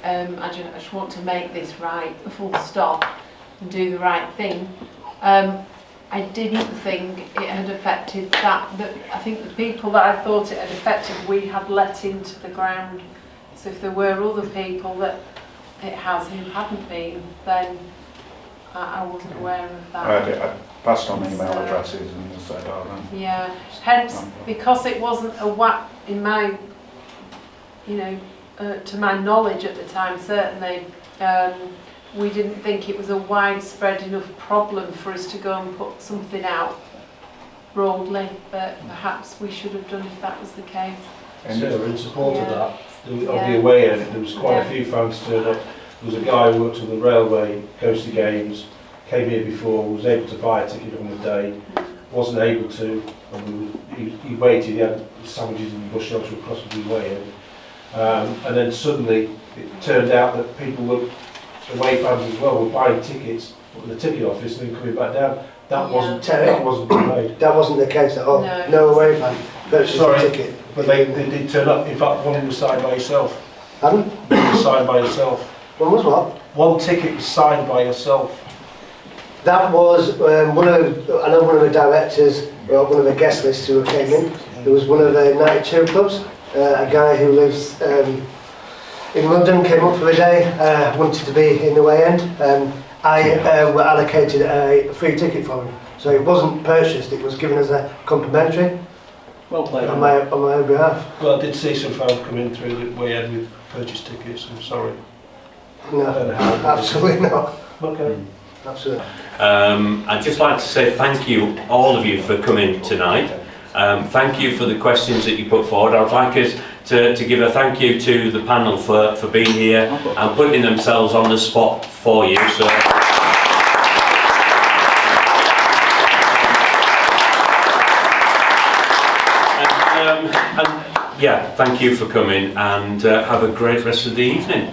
I just want to make this right, a full stop, and do the right thing. I didn't think it had affected that I think the people that I thought it had affected, we had let into the ground. So if there were other people that it has who hadn't been, then I wasn't aware of that. I passed on email addresses and said, yeah, hence, because it wasn't in my, to my knowledge at the time, certainly, we didn't think it was a widespread enough problem for us to go and put something out broadly, but perhaps we should have done if that was the case. And in support of that, on the away end, there was quite a few fans turned up. There was a guy who worked on the railway, goes to games, came here before, was able to buy a ticket on the day, wasn't able to, and he waited, he had sandwiches and bush dogs were across the way in. And then suddenly it turned out that people were, away fans as well, were buying tickets at the ticket office and then coming back down. That wasn't made. That wasn't the case at all. No away fan purchased a ticket. But they did turn up. In fact, one was signed by yourself. Pardon? One was signed by yourself. One was what? One ticket was signed by yourself. That was I know one of the directors, or one of the guest lists who came in. There was one of the 92 clubs, a guy who lives in London, came up for a day, wanted to be in the way end. I were allocated a free ticket for him. So it wasn't purchased, it was given as a complimentary. Well played. On my own behalf. Well, I did see some fans come in through the way end with purchased tickets, I'm sorry. No, absolutely not. Okay. Absolutely. I'd just like to say thank you, all of you, for coming tonight. Thank you for the questions that you put forward. I'd like us to give a thank you to the panel for being here and putting themselves on the spot for you. So yeah, thank you for coming, and have a great rest of the evening.